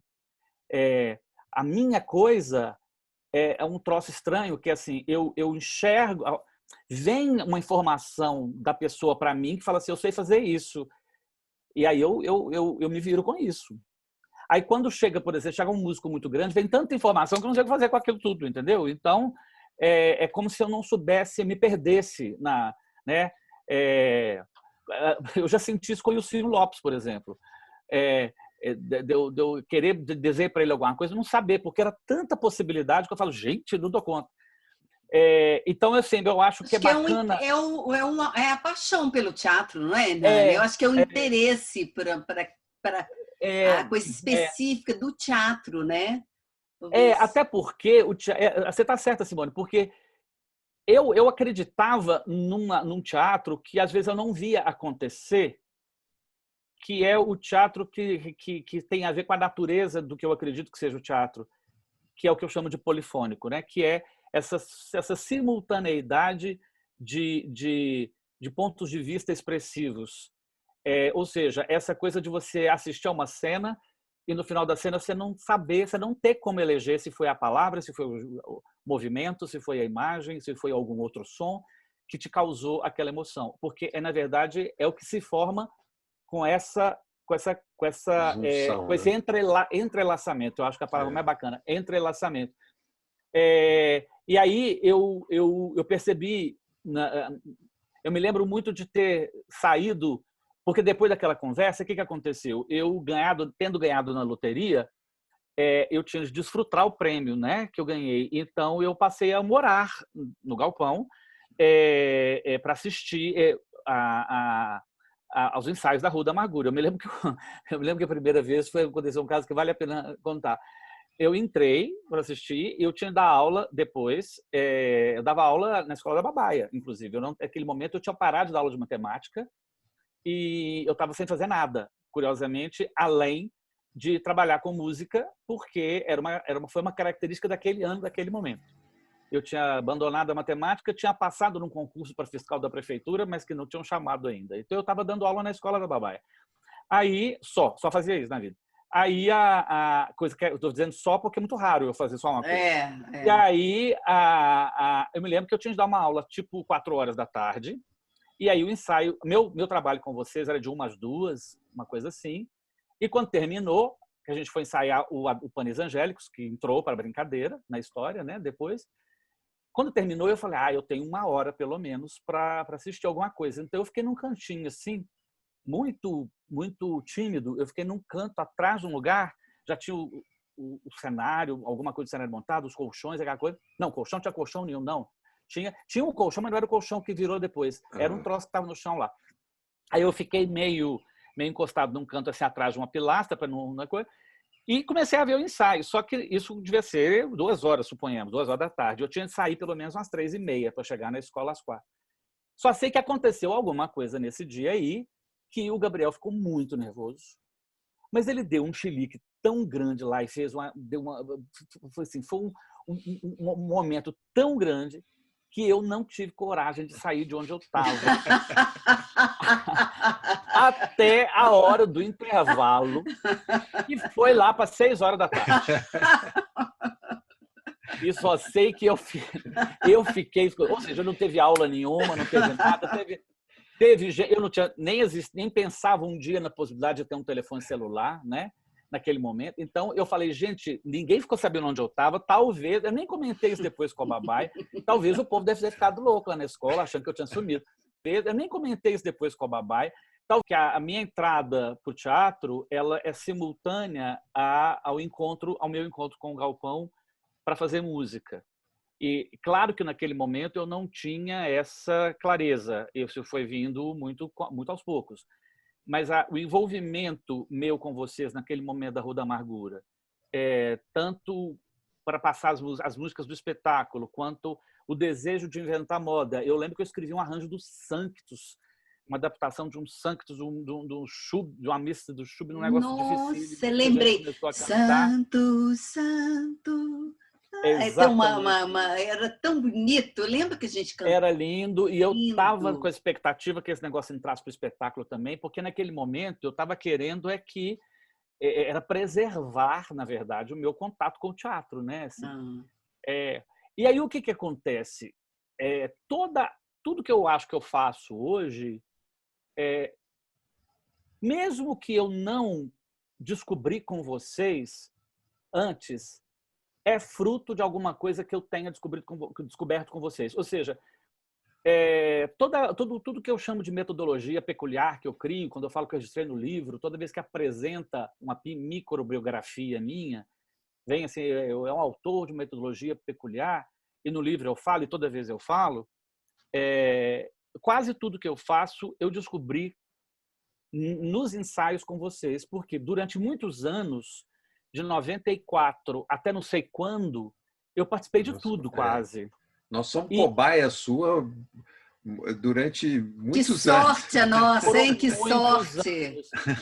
A minha coisa é um troço estranho, que assim, eu enxergo, vem uma informação da pessoa para mim que fala assim, eu sei fazer isso. E aí eu me viro com isso. Aí quando chega, por exemplo, chega um músico muito grande, vem tanta informação que eu não sei o que fazer com aquilo tudo, entendeu? Então, é como se eu não soubesse, me perdesse né? eu já senti isso com o Ilcino Lopes, por exemplo. De eu querer dizer para ele alguma coisa, não saber, porque era tanta possibilidade que eu falo, gente, não dou conta. Então, assim, eu acho que é bacana. É a paixão pelo teatro, não é, Nani? Eu acho que é o interesse para a coisa específica do teatro, né? Até porque você está certa, Simone, porque eu acreditava num teatro que às vezes eu não via acontecer, que é o teatro que tem a ver com a natureza do que eu acredito que seja o teatro, que é o que eu chamo de polifônico, né? Que é essa simultaneidade de pontos de vista expressivos. Ou seja, essa coisa de você assistir a uma cena e no final da cena você não saber, você não ter como eleger se foi a palavra, se foi o movimento, se foi a imagem, se foi algum outro som que te causou aquela emoção. Porque, na verdade, é o que se forma com Junção, esse né? entrelaçamento. Eu acho que a palavra mais bacana, entrelaçamento. E aí eu percebi, eu me lembro muito de ter saído, porque depois daquela conversa, o que aconteceu? Tendo ganhado na loteria, eu tinha de desfrutar o prêmio, né, que eu ganhei. Então eu passei a morar no galpão para assistir aos ensaios da Rua da Amargura. Eu me lembro que a primeira vez aconteceu um caso que vale a pena contar. Eu entrei para assistir e eu tinha de dar aula depois. Eu dava aula na escola da Babaia, inclusive. Naquele momento eu tinha parado de dar aula de matemática e eu estava sem fazer nada, curiosamente, além de trabalhar com música, porque foi uma característica daquele ano, daquele momento. Eu tinha abandonado a matemática, tinha passado num concurso para fiscal da prefeitura, mas que não tinham chamado ainda. Então eu estava dando aula na escola da Babaia. Aí, só fazia isso na vida. Aí a coisa que eu estou dizendo só porque é muito raro eu fazer só uma coisa. E aí eu me lembro que eu tinha de dar uma aula tipo 4 horas da tarde. E aí o ensaio, meu trabalho com vocês era de 1 às 2, uma coisa assim. E quando terminou, que a gente foi ensaiar o Panis Angélicos, que entrou para a brincadeira na história, né? Depois, quando terminou, eu falei, eu tenho 1 hora pelo menos para assistir alguma coisa. Então eu fiquei num cantinho assim, muito tímido. Eu fiquei num canto atrás de um lugar, já tinha o cenário, alguma coisa de cenário montado, os colchões, aquela coisa. Não, colchão tinha colchão nenhum, não. Tinha um colchão, mas não era o colchão que virou depois. Era um troço que estava no chão lá. Aí eu fiquei meio encostado num canto assim atrás de uma pilastra para não coisa. E comecei a ver o ensaio. Só que isso devia ser 2 horas, suponhamos, 2 horas da tarde. Eu tinha de sair pelo menos umas 3h30 para chegar na escola às 4. Só sei que aconteceu alguma coisa nesse dia aí que o Gabriel ficou muito nervoso. Mas ele deu um chilique tão grande lá e foi um momento tão grande que eu não tive coragem de sair de onde eu estava. Até a hora do intervalo, que foi lá para 6 horas da tarde. E só sei que eu fiquei... Ou seja, não teve aula nenhuma, não teve nada. Eu não tinha nem pensava um dia na possibilidade de ter um telefone celular, né? Naquele momento. Então, eu falei, gente, ninguém ficou sabendo onde eu estava. Talvez, eu nem comentei isso depois com a Babai, talvez o povo deve ter ficado louco lá na escola, achando que eu tinha sumido. Eu nem comentei isso depois com a Babai. Tal que a minha entrada para o teatro, ela é simultânea ao meu encontro com o Galpão para fazer música. E claro que naquele momento eu não tinha essa clareza. Isso foi vindo muito aos poucos. Mas o envolvimento meu com vocês naquele momento da Rua da Amargura, tanto para passar as músicas do espetáculo, quanto o desejo de inventar moda. Eu lembro que eu escrevi um arranjo do Sanctus, uma adaptação de um Sanctus, de uma missa do Chub, num negócio difícil. Nossa, lembrei. Santo, santo. Era tão bonito. Lembra que a gente cantou? Era lindo, e eu estava com a expectativa que esse negócio entrasse para o espetáculo também, porque naquele momento eu estava querendo que era preservar, na verdade, o meu contato com o teatro, né? Assim, e aí o que acontece? Tudo que eu acho que eu faço hoje, mesmo que eu não descobri com vocês antes, é fruto de alguma coisa que eu tenha descoberto com vocês. Ou seja, tudo que eu chamo de metodologia peculiar que eu crio, quando eu falo que eu registrei no livro, toda vez que apresenta uma microbiografia minha, vem assim, é um autor de metodologia peculiar, e no livro eu falo, e toda vez eu falo, quase tudo que eu faço eu descobri nos ensaios com vocês, porque durante muitos anos, de 94 até não sei quando, eu participei de tudo quase. Nós somos cobaia sua durante muitos anos. Que sorte a nossa, hein? Que sorte!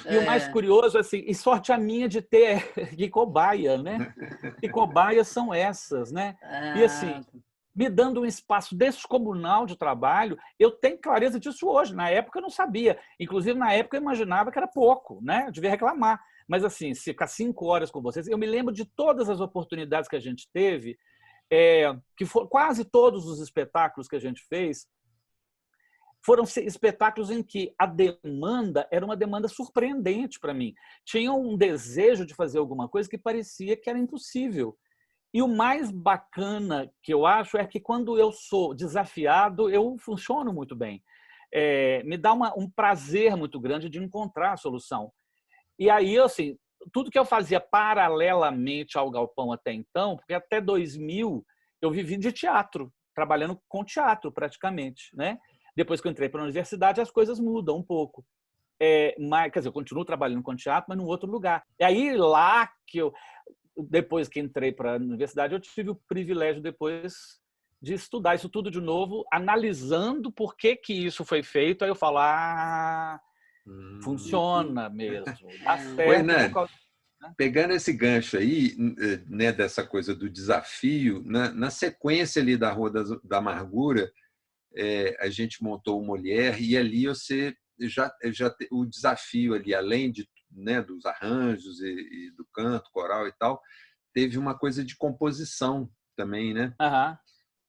E o mais curioso, assim, e sorte a minha de ter que cobaia, né? Que cobaias são essas, né? E assim, me dando um espaço descomunal de trabalho, eu tenho clareza disso hoje. Na época eu não sabia. Inclusive, na época eu imaginava que era pouco, né? Eu devia reclamar. Mas assim, se ficar 5 horas com vocês, eu me lembro de todas as oportunidades que a gente teve, que foram quase todos os espetáculos que a gente fez, foram espetáculos em que a demanda era uma demanda surpreendente para mim. Tinha um desejo de fazer alguma coisa que parecia que era impossível. E o mais bacana que eu acho é que quando eu sou desafiado, eu funciono muito bem. Me dá um prazer muito grande de encontrar a solução. E aí, assim, tudo que eu fazia paralelamente ao Galpão até então, porque até 2000 eu vivi de teatro, trabalhando com teatro praticamente, né? Depois que eu entrei para a universidade, as coisas mudam um pouco. Mas, quer dizer, eu continuo trabalhando com teatro, mas num outro lugar. E aí, lá que depois que entrei para a universidade, eu tive o privilégio depois de estudar isso tudo de novo, analisando por que isso foi feito. Aí eu falo, funciona mesmo. Dá certo. Pegando esse gancho aí, né, dessa coisa do desafio, na sequência ali da Rua da Amargura, a gente montou o Molière e ali você já o desafio ali, além de, né, dos arranjos e do canto, coral e tal, teve uma coisa de composição também, né?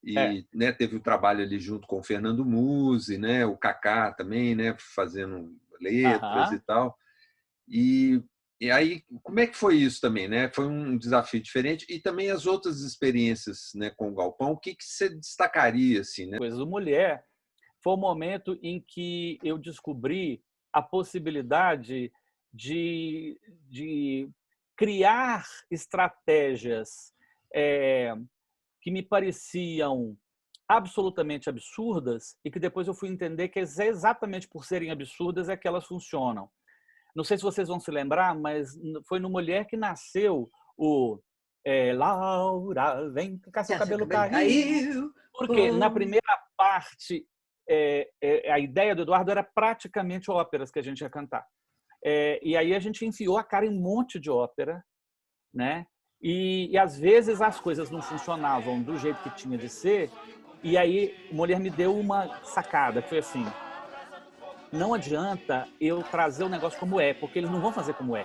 E né, teve o trabalho ali junto com o Fernando Musi, né, o Kaká também, né, fazendo letras e tal. E aí, como é que foi isso também, né? Foi um desafio diferente e também as outras experiências, né, com o Galpão. O que você destacaria assim, né? O Molière foi o momento em que eu descobri a possibilidade de criar estratégias que me pareciam absolutamente absurdas e que depois eu fui entender que exatamente por serem absurdas é que elas funcionam. Não sei se vocês vão se lembrar, mas foi no Molière que nasceu o Laura, vem cá, seu cabelo caiu. Porque na primeira parte, a ideia do Eduardo era praticamente óperas que a gente ia cantar. E aí a gente enfiou a cara em um monte de ópera, né? E às vezes as coisas não funcionavam do jeito que tinha de ser. E aí o Molière me deu uma sacada, que foi assim: não adianta eu trazer o negócio como é, porque eles não vão fazer como é.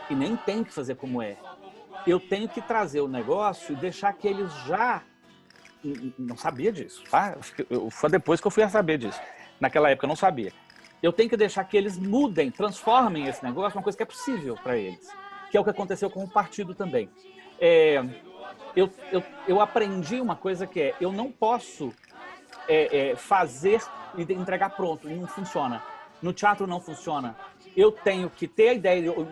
E nem tem que fazer como é. Eu tenho que trazer o negócio e deixar que eles já... Não sabia disso, tá? Foi depois que eu fui a saber disso. Naquela época eu não sabia. Eu tenho que deixar que eles mudem, transformem esse negócio em uma coisa que é possível para eles. Que é o que aconteceu com o partido também. Eu aprendi uma coisa que é: eu não posso fazer e entregar pronto, não funciona. No teatro não funciona. Eu tenho que ter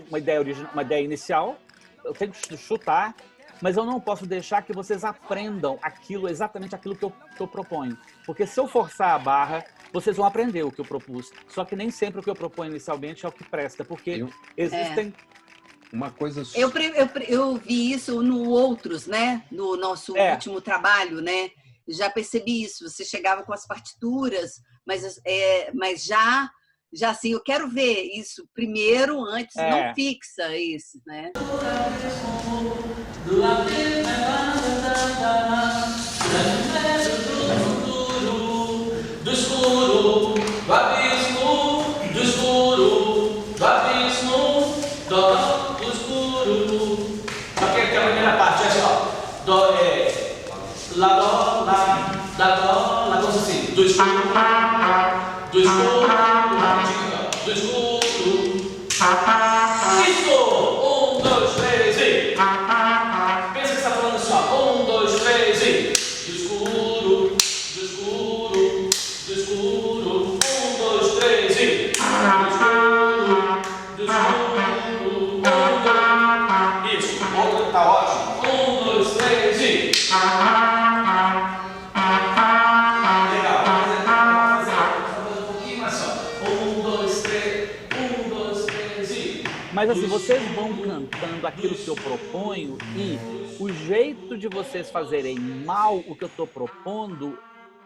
uma ideia inicial, eu tenho que chutar, mas eu não posso deixar que vocês aprendam exatamente aquilo que eu proponho. Porque se eu forçar a barra, vocês vão aprender o que eu propus. Só que nem sempre o que eu proponho inicialmente é o que presta, porque existem... Uma coisa... Eu vi isso no Outros, né? No nosso último trabalho, né? Já percebi isso. Você chegava com as partituras, mas já assim, eu quero ver isso primeiro, antes, não fixa isso, né? Aquela primeira parte é assim, ó. Dó, lá, dó, lá, como assim? Do escuro, do escuro, do escuro. Isso! 1, 2, 3 e... Pensa que você está falando assim, ó. 1, 2, 3 e... Do escuro, Mas assim, vocês vão cantando aquilo que eu proponho e o jeito de vocês fazerem mal o que eu estou propondo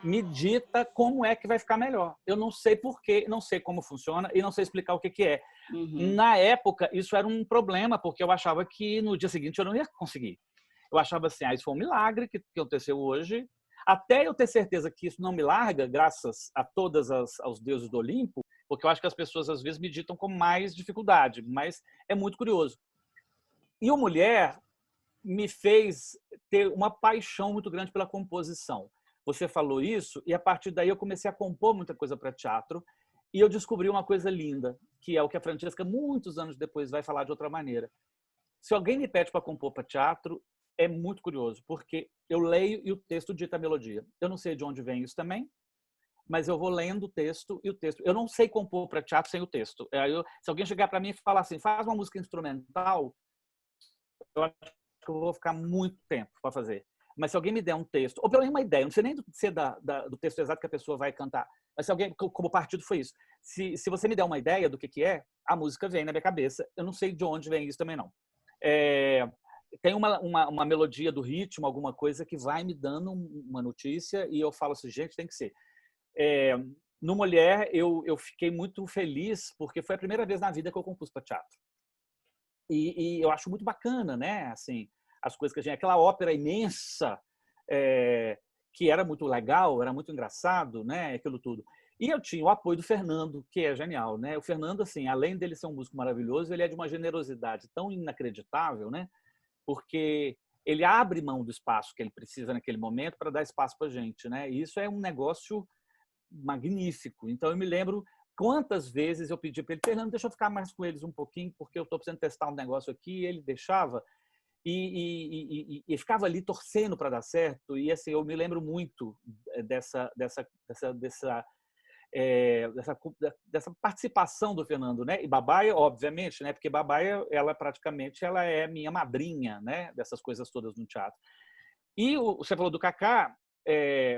me dita como é que vai ficar melhor. Eu não sei porquê, não sei como funciona e não sei explicar o que que é. Na época, isso era um problema, porque eu achava que no dia seguinte eu não ia conseguir. Eu achava assim, isso foi um milagre que aconteceu hoje. Até eu ter certeza que isso não me larga, graças a aos deuses do Olimpo, porque eu acho que as pessoas às vezes meditam com mais dificuldade, mas é muito curioso. E o Mulher me fez ter uma paixão muito grande pela composição. Você falou isso e a partir daí eu comecei a compor muita coisa para teatro e eu descobri uma coisa linda, que é o que a Francesca muitos anos depois vai falar de outra maneira. Se alguém me pede para compor para teatro, é muito curioso, porque eu leio e o texto dita a melodia. Eu não sei de onde vem isso também, mas eu vou lendo o texto e o texto. Eu não sei compor para teatro sem o texto. Se alguém chegar para mim e falar assim, faz uma música instrumental, eu acho que eu vou ficar muito tempo para fazer. Mas se alguém me der um texto, ou pelo menos uma ideia, não sei nem ser do texto exato que a pessoa vai cantar, mas se alguém, como partido foi isso, se você me der uma ideia do que é, a música vem na minha cabeça. Eu não sei de onde vem isso também, não. Tem uma melodia do ritmo, alguma coisa que vai me dando uma notícia e eu falo assim, gente, tem que ser. No Mulher, eu fiquei muito feliz porque foi a primeira vez na vida que eu compus para teatro. E eu acho muito bacana, né? Assim, as coisas que a gente... Aquela ópera imensa, que era muito legal, era muito engraçado, né? Aquilo tudo. E eu tinha o apoio do Fernando, que é genial, né? O Fernando, assim, além dele ser um músico maravilhoso, ele é de uma generosidade tão inacreditável, né? Porque ele abre mão do espaço que ele precisa naquele momento para dar espaço para a gente, né? E isso é um negócio magnífico. Então, eu me lembro quantas vezes eu pedi para ele, Fernando, deixa eu ficar mais com eles um pouquinho, porque eu estou precisando testar um negócio aqui, e ele deixava e ficava ali torcendo para dar certo. E assim, eu me lembro muito dessa participação do Fernando, né? E Babaia, obviamente, né? Porque Babaia, ela praticamente ela é minha madrinha, né? Dessas coisas todas no teatro. E você falou do Kaká,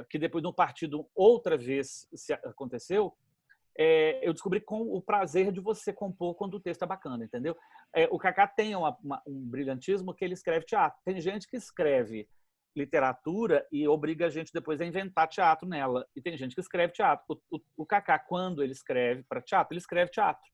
que depois no partido outra vez aconteceu. Eu descobri com o prazer de você compor quando o texto é bacana, entendeu? O Kaká tem um brilhantismo que ele escreve teatro. Tem gente que escreve literatura e obriga a gente depois a inventar teatro nela. E tem gente que escreve teatro. O Kaká, quando ele escreve para teatro, ele escreve teatro.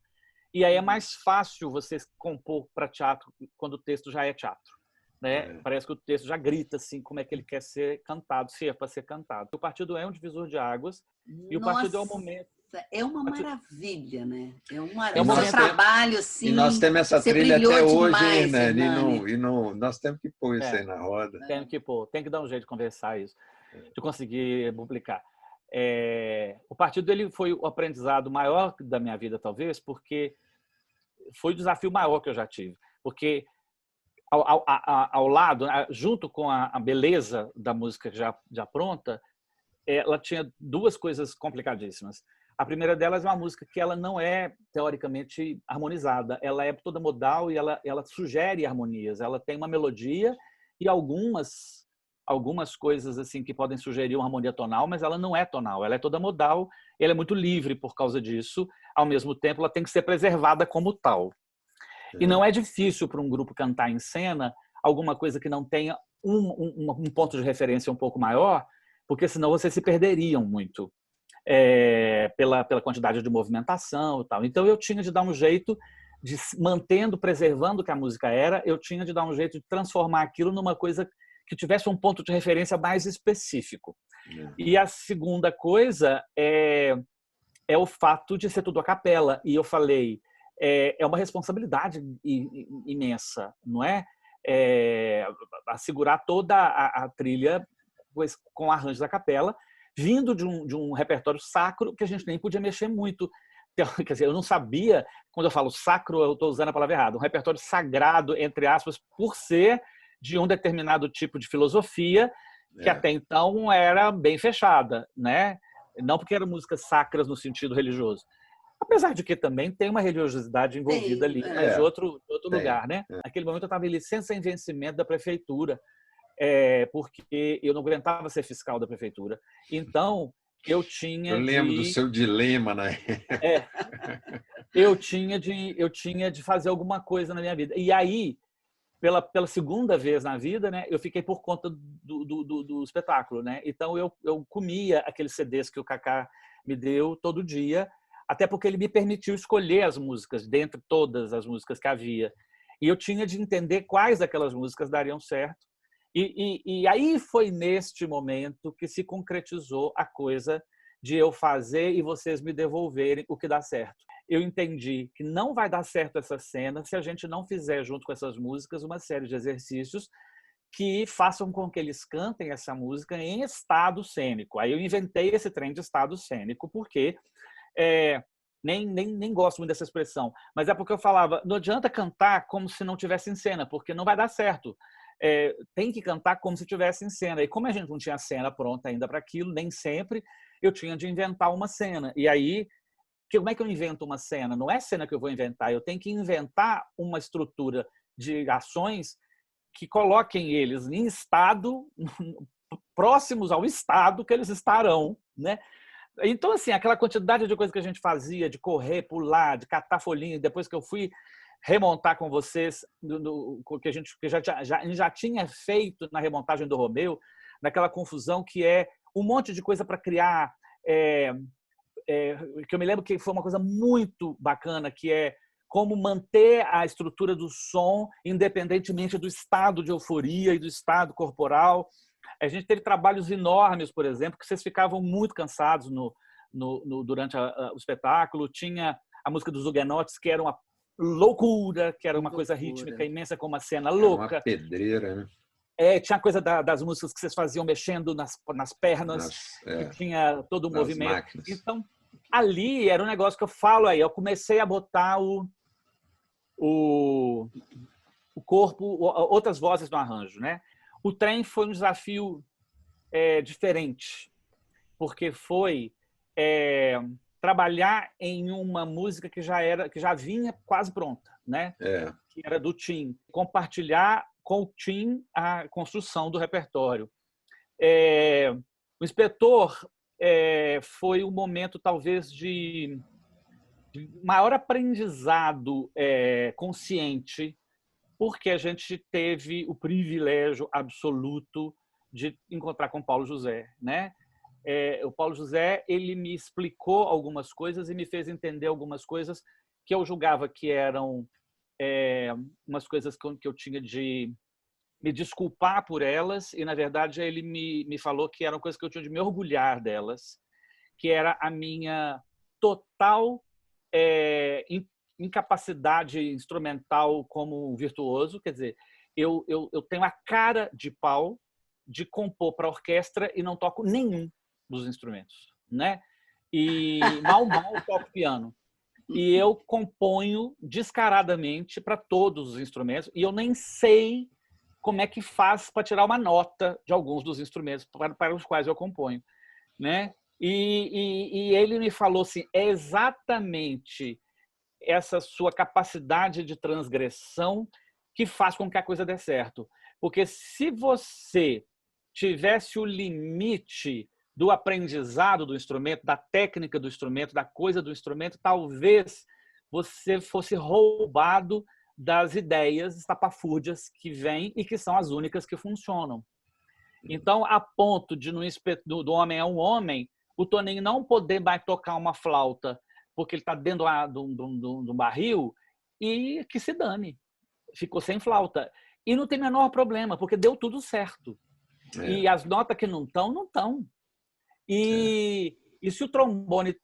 E aí é mais fácil você compor para teatro quando o texto já é teatro. Né? Parece que o texto já grita assim, como é que ele quer ser cantado, se é para ser cantado. O partido é um divisor de águas. E o partido é o momento... É uma maravilha, né? É um trabalho assim. E nós temos essa trilha até hoje, demais, Hernani. Nós temos que pôr isso aí na roda. Tem que pôr, tem que dar um jeito de conversar isso, de conseguir publicar. O partido ele foi o aprendizado maior da minha vida, talvez, porque foi o desafio maior que eu já tive. Porque ao lado, junto com a beleza da música já pronta, ela tinha duas coisas complicadíssimas. A primeira delas é uma música que ela não é teoricamente harmonizada, ela é toda modal e ela sugere harmonias, ela tem uma melodia e algumas coisas assim que podem sugerir uma harmonia tonal, mas ela não é tonal, ela é toda modal, ela é muito livre por causa disso, ao mesmo tempo ela tem que ser preservada como tal. E não é difícil para um grupo cantar em cena alguma coisa que não tenha um ponto de referência um pouco maior, porque senão vocês se perderiam muito. Pela quantidade de movimentação e tal. Então eu tinha de dar um jeito de preservando o que a música era, eu tinha de dar um jeito de transformar aquilo numa coisa que tivesse um ponto de referência mais específico. E a segunda coisa é o fato de ser tudo a capela. E eu falei, é uma responsabilidade imensa, não é? Assegurar toda a trilha com arranjos da capela, vindo de um repertório sacro que a gente nem podia mexer muito. Quer dizer, eu não sabia, quando eu falo sacro, eu estou usando a palavra errada, um repertório sagrado, entre aspas, por ser de um determinado tipo de filosofia que até então era bem fechada, né? Não porque eram músicas sacras no sentido religioso. Apesar de que também tem uma religiosidade envolvida ali, mas de outro lugar, né? Naquele momento eu estava em licença em vencimento da prefeitura, porque eu não aguentava ser fiscal da prefeitura. Então, eu tinha Eu lembro do seu dilema, né? Eu tinha de fazer alguma coisa na minha vida. E aí, pela segunda vez na vida, né, eu fiquei por conta do espetáculo, né? Então eu comia aqueles CDs que o Kaká me deu todo dia, até porque ele me permitiu escolher as músicas dentre todas as músicas que havia. E eu tinha de entender quais daquelas músicas dariam certo. E aí foi neste momento que se concretizou a coisa de eu fazer e vocês me devolverem o que dá certo. Eu entendi que não vai dar certo essa cena se a gente não fizer, junto com essas músicas, uma série de exercícios que façam com que eles cantem essa música em estado cênico. Aí eu inventei esse trem de estado cênico, porque nem gosto muito dessa expressão, mas é porque eu falava, não adianta cantar como se não tivesse em cena, porque não vai dar certo. Tem que cantar como se tivesse em cena. E como a gente não tinha cena pronta ainda para aquilo, nem sempre, eu tinha de inventar uma cena. E aí, como é que eu invento uma cena? Não é cena que eu vou inventar, eu tenho que inventar uma estrutura de ações que coloquem eles em estado, próximos ao estado que eles estarão, né? Então, assim, aquela quantidade de coisa que a gente fazia, de correr, pular, de catar folhinha, depois que eu fui remontar com vocês, que a gente já tinha feito na remontagem do Romeu, naquela confusão que é um monte de coisa para criar, que eu me lembro que foi uma coisa muito bacana, que é como manter a estrutura do som independentemente do estado de euforia e do estado corporal. A gente teve trabalhos enormes, por exemplo, que vocês ficavam muito cansados durante o espetáculo. Tinha a música dos Huguenotes, que era uma loucura, que era uma coisa rítmica imensa, com uma cena louca. Uma pedreira, né? Tinha a coisa das músicas que vocês faziam mexendo nas pernas, que tinha todo o movimento. Máquinas. Então, ali era um negócio que eu falo aí. Eu comecei a botar o corpo, outras vozes no arranjo, né? O trem foi um desafio diferente, porque foi trabalhar em uma música que já vinha quase pronta, né? Que era do Tim, compartilhar com o Tim a construção do repertório. O Inspetor foi um momento talvez de maior aprendizado consciente, porque a gente teve o privilégio absoluto de encontrar com o Paulo José, né? O Paulo José, ele me explicou algumas coisas e me fez entender algumas coisas que eu julgava que eram umas coisas que eu tinha de me desculpar por elas, e na verdade ele me falou que eram coisas que eu tinha de me orgulhar delas, que era a minha total incapacidade instrumental como virtuoso. Quer dizer, eu tenho a cara de pau de compor para orquestra e não toco nenhum dos instrumentos, né? E mal toco piano. E eu componho descaradamente para todos os instrumentos, e eu nem sei como é que faz para tirar uma nota de alguns dos instrumentos para os quais eu componho, né? E ele me falou assim, é exatamente essa sua capacidade de transgressão que faz com que a coisa dê certo. Porque se você tivesse o limite do aprendizado do instrumento, da técnica do instrumento, da coisa do instrumento, talvez você fosse roubado das ideias estapafúrdias que vêm e que são as únicas que funcionam. Então, a ponto de, do Homem é um Homem, o Toninho não poder mais tocar uma flauta porque ele está dentro de um barril, e que se dane. Ficou sem flauta. E não tem o menor problema, porque deu tudo certo. E as notas que não estão, não estão. E se o trombone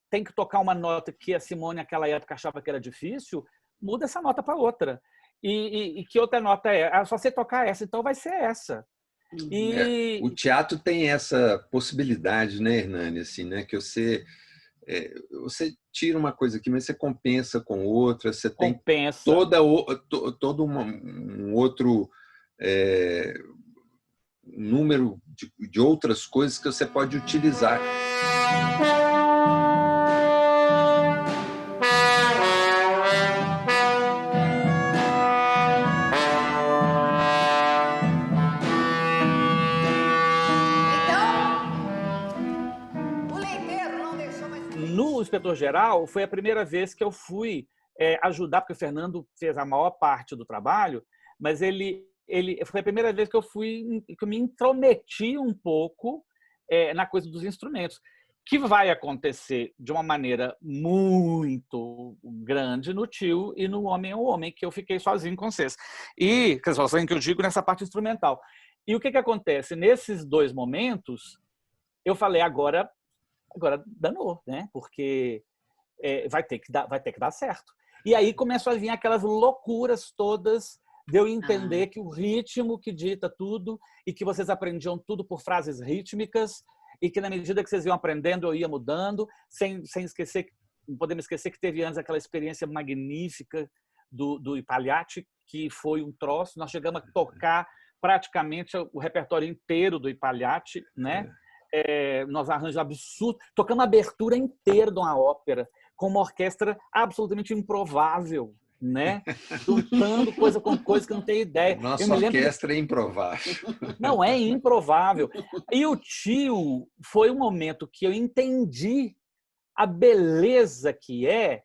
tem que tocar uma nota que a Simone, naquela época, achava que era difícil, muda essa nota para outra. E que outra nota é? Só você tocar essa, então vai ser essa. O teatro tem essa possibilidade, né, Hernani? Assim, né, que você tira uma coisa aqui, mas você compensa com outra, você tem todo um outro número de outras coisas que você pode utilizar. diretor-geral foi a primeira vez que eu fui ajudar, porque o Fernando fez a maior parte do trabalho, mas ele foi a primeira vez que eu me intrometi um pouco na coisa dos instrumentos, que vai acontecer de uma maneira muito grande no Tio e no Homem é o Homem, que eu fiquei sozinho com vocês. E, sozinho que eu digo, nessa parte instrumental. E o que acontece? Nesses 2 momentos, eu falei, agora danou, né? Porque vai ter que dar certo. E aí começou a vir aquelas loucuras todas de eu entender que o ritmo que dita tudo e que vocês aprendiam tudo por frases rítmicas e que na medida que vocês iam aprendendo eu ia mudando, sem esquecer, não podemos esquecer que teve antes aquela experiência magnífica do Ipaliati, que foi um troço. Nós chegamos a tocar praticamente o repertório inteiro do Ipaliati, né? Nós arranjamos absurdo, tocamos a abertura inteira de uma ópera com uma orquestra absolutamente improvável, né? Juntando coisa com coisa que não tem ideia. Nossa orquestra é improvável. Não, é improvável. E o Tio foi um momento que eu entendi a beleza que é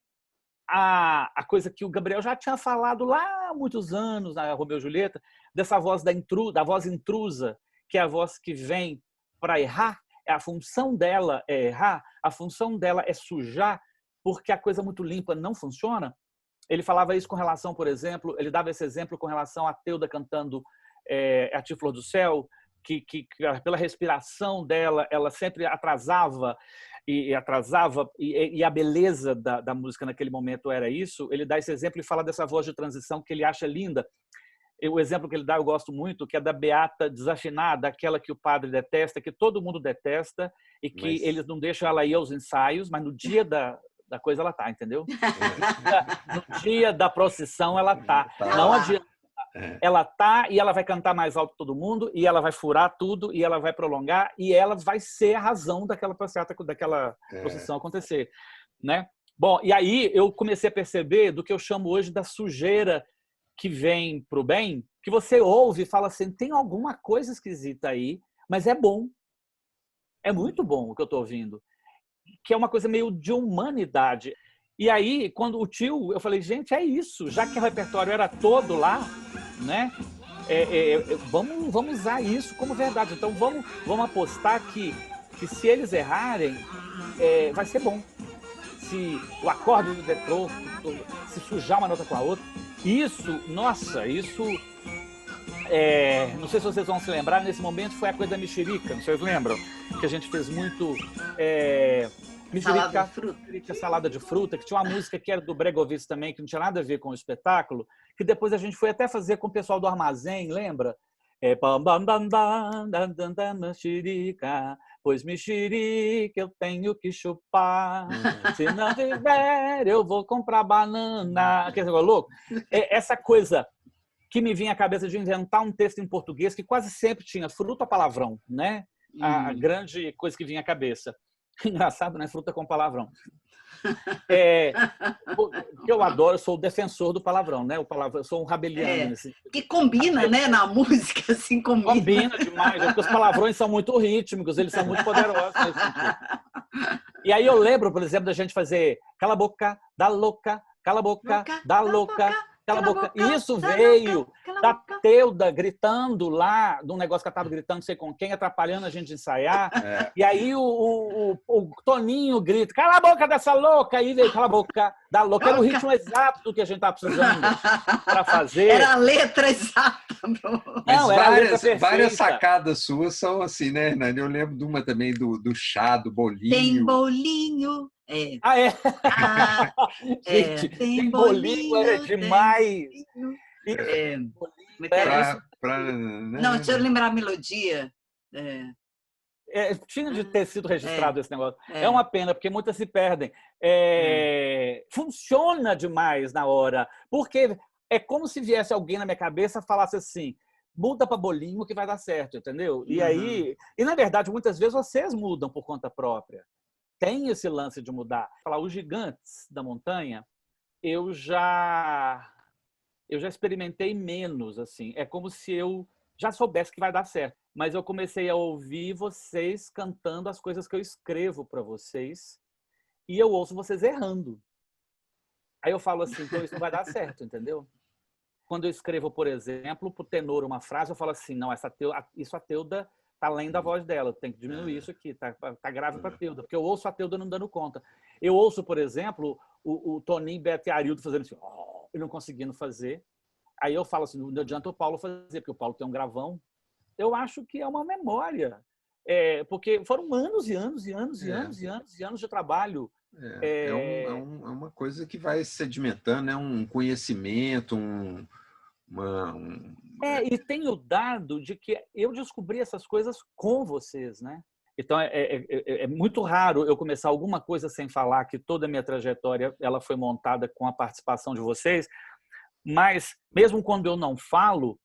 a coisa que o Gabriel já tinha falado lá há muitos anos, na Romeu e Julieta, dessa voz da voz intrusa, que é a voz que vem para errar. A função dela é errar, a função dela é sujar, porque a coisa muito limpa não funciona. Ele falava isso com relação, por exemplo, ele dava esse exemplo com relação a Teuda cantando A Ti Flor do Céu, que pela respiração dela, ela sempre atrasava, e a beleza da música naquele momento era isso. Ele dá esse exemplo e fala dessa voz de transição que ele acha linda. O exemplo que ele dá eu gosto muito, que é da beata desafinada, aquela que o padre detesta, que todo mundo detesta, e que eles não deixam ela ir aos ensaios, mas no dia da coisa ela tá, entendeu? No dia da procissão ela tá. Não adianta. Ela tá e ela vai cantar mais alto que todo mundo, e ela vai furar tudo, e ela vai prolongar, e ela vai ser a razão daquela procissão acontecer, né? Bom, e aí eu comecei a perceber do que eu chamo hoje da sujeira que vem pro bem, que você ouve e fala assim, tem alguma coisa esquisita aí, mas é bom. É muito bom o que eu tô ouvindo. Que é uma coisa meio de humanidade. E aí, quando o Tio, eu falei, gente, é isso. Já que o repertório era todo lá, né? Vamos usar isso como verdade. Então, vamos apostar que se eles errarem, vai ser bom. Se o acorde do detrô, se sujar uma nota com a outra, isso, nossa, isso... não sei se vocês vão se lembrar, nesse momento foi a coisa da mexerica, não sei se vocês lembram? Que a gente fez muito... mexerica, salada de fruta, que tinha uma música que era do Bregovic também, que não tinha nada a ver com o espetáculo, que depois a gente foi até fazer com o pessoal do Armazém, lembra? Mexerica, pois mexerica eu tenho que chupar, se não tiver eu vou comprar banana. Aquele negócio louco. Essa coisa que me vinha à cabeça de inventar um texto em português que quase sempre tinha fruta ou palavrão, né? A grande coisa que vinha à cabeça. Engraçado, né? Fruta com palavrão. Eu adoro, eu sou o defensor do palavrão, né? Eu sou um rabeliano. Que combina, né? Na música, assim, combina. Combina demais, porque os palavrões são muito rítmicos, eles são muito poderosos. E aí eu lembro, por exemplo, da gente fazer cala a boca, dá louca, cala a boca, dá louca, cala a boca. E isso veio da Teuda gritando lá, de um negócio que ela estava gritando, não sei com quem, atrapalhando a gente de ensaiar. E aí o Toninho grita, cala a boca dessa louca! Aí veio, cala a boca da louca. Era o ritmo exato do que a gente estava precisando para fazer. Era a letra exata. Não, era várias sacadas suas são assim, né, Hernani? Eu lembro de uma também do chá, do bolinho. Tem bolinho. Gente, tem bolinho, é demais. Não, deixa eu lembrar a melodia. Tinha de ter sido registrado esse negócio. É uma pena, porque muitas se perdem. Funciona demais na hora, porque é como se viesse alguém na minha cabeça e falasse assim, muda para bolinho que vai dar certo, entendeu? E aí, na verdade, muitas vezes vocês mudam por conta própria. Tem esse lance de mudar. Falar, os gigantes da montanha, eu já experimentei menos, assim. É como se eu já soubesse que vai dar certo. Mas eu comecei a ouvir vocês cantando as coisas que eu escrevo para vocês. e eu ouço vocês errando. Aí eu falo assim, então isso não vai dar certo, entendeu? Quando eu escrevo, por exemplo, para o tenor uma frase, eu falo assim, não, isso a Teuda está além da voz dela, tem que diminuir isso aqui, tá grave para a Teuda, porque eu ouço a Teuda não dando conta. Eu ouço, por exemplo, o Toninho, Beto e Arildo fazendo assim, e não conseguindo fazer. Aí eu falo assim, não adianta o Paulo fazer, porque o Paulo tem um gravão. Eu acho que é uma memória, porque foram anos e anos e anos e anos e anos e anos de trabalho. É uma coisa que vai sedimentando, né? Um conhecimento, e tem o dado de que eu descobri essas coisas com vocês, né? Então, é muito raro eu começar alguma coisa sem falar que toda a minha trajetória ela foi montada com a participação de vocês, mas, mesmo quando eu não falo,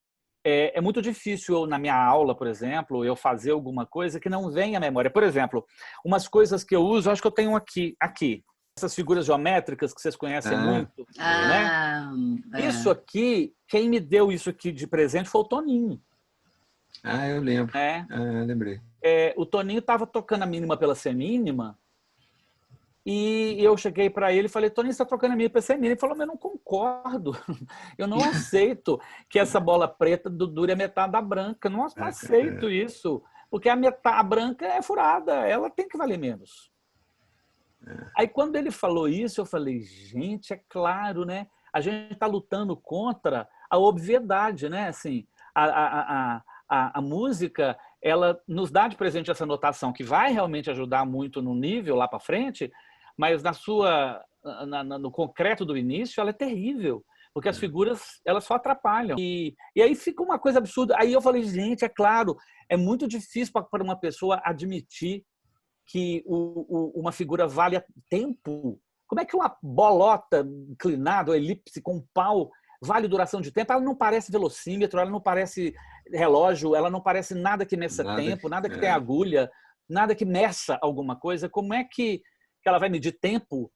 é muito difícil eu, na minha aula, por exemplo, eu fazer alguma coisa que não vem à memória. Por exemplo, umas coisas que eu uso, acho que eu tenho aqui. Essas figuras geométricas que vocês conhecem muito, né? Isso aqui, quem me deu isso aqui de presente foi o Toninho. Eu lembro. Lembrei. O Toninho estava tocando a mínima pela semínima e eu cheguei para ele e falei, Toninho, você está tocando a mínima pela semínima? Ele falou, mas eu não concordo. Eu não aceito que essa bola preta dure a metade da branca. Não aceito isso. Porque a branca é furada, ela tem que valer menos. Aí, quando ele falou isso, eu falei, gente, é claro, né? A gente está lutando contra a obviedade, né? Assim, a música, ela nos dá de presente essa notação que vai realmente ajudar muito no nível lá para frente, mas no concreto do início, ela é terrível, porque as figuras, elas só atrapalham. E aí fica uma coisa absurda. Aí eu falei, gente, é claro, é muito difícil para uma pessoa admitir que uma figura vale tempo. Como é que uma bolota inclinada, ou elipse com um pau, vale duração de tempo? Ela não parece velocímetro, ela não parece relógio, ela não parece nada que meça tempo, nada que tenha agulha, nada que meça alguma coisa. Como é que ela vai medir tempo?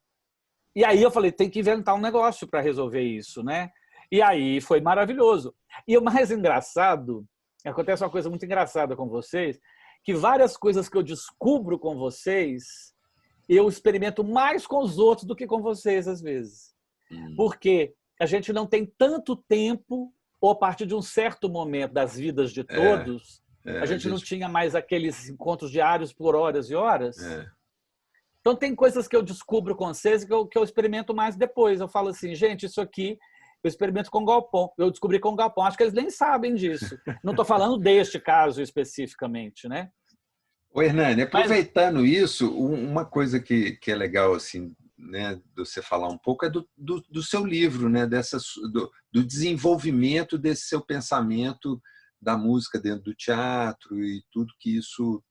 E aí eu falei, tem que inventar um negócio para resolver isso, né? E aí foi maravilhoso. E o mais engraçado, acontece uma coisa muito engraçada com vocês, que várias coisas que eu descubro com vocês, eu experimento mais com os outros do que com vocês, às vezes. Porque a gente não tem tanto tempo, ou a partir de um certo momento das vidas de todos, a gente não tinha mais aqueles encontros diários por horas e horas. Então, tem coisas que eu descubro com vocês que eu experimento mais depois. Eu falo assim, gente, isso aqui eu experimento com o Galpão. Eu descobri com o Galpão. Acho que eles nem sabem disso. Não estou falando deste caso especificamente, né? Ô, Hernani, aproveitando isso, uma coisa que é legal, assim, né, de você falar um pouco é do seu livro, né, do desenvolvimento desse seu pensamento da música dentro do teatro e tudo que isso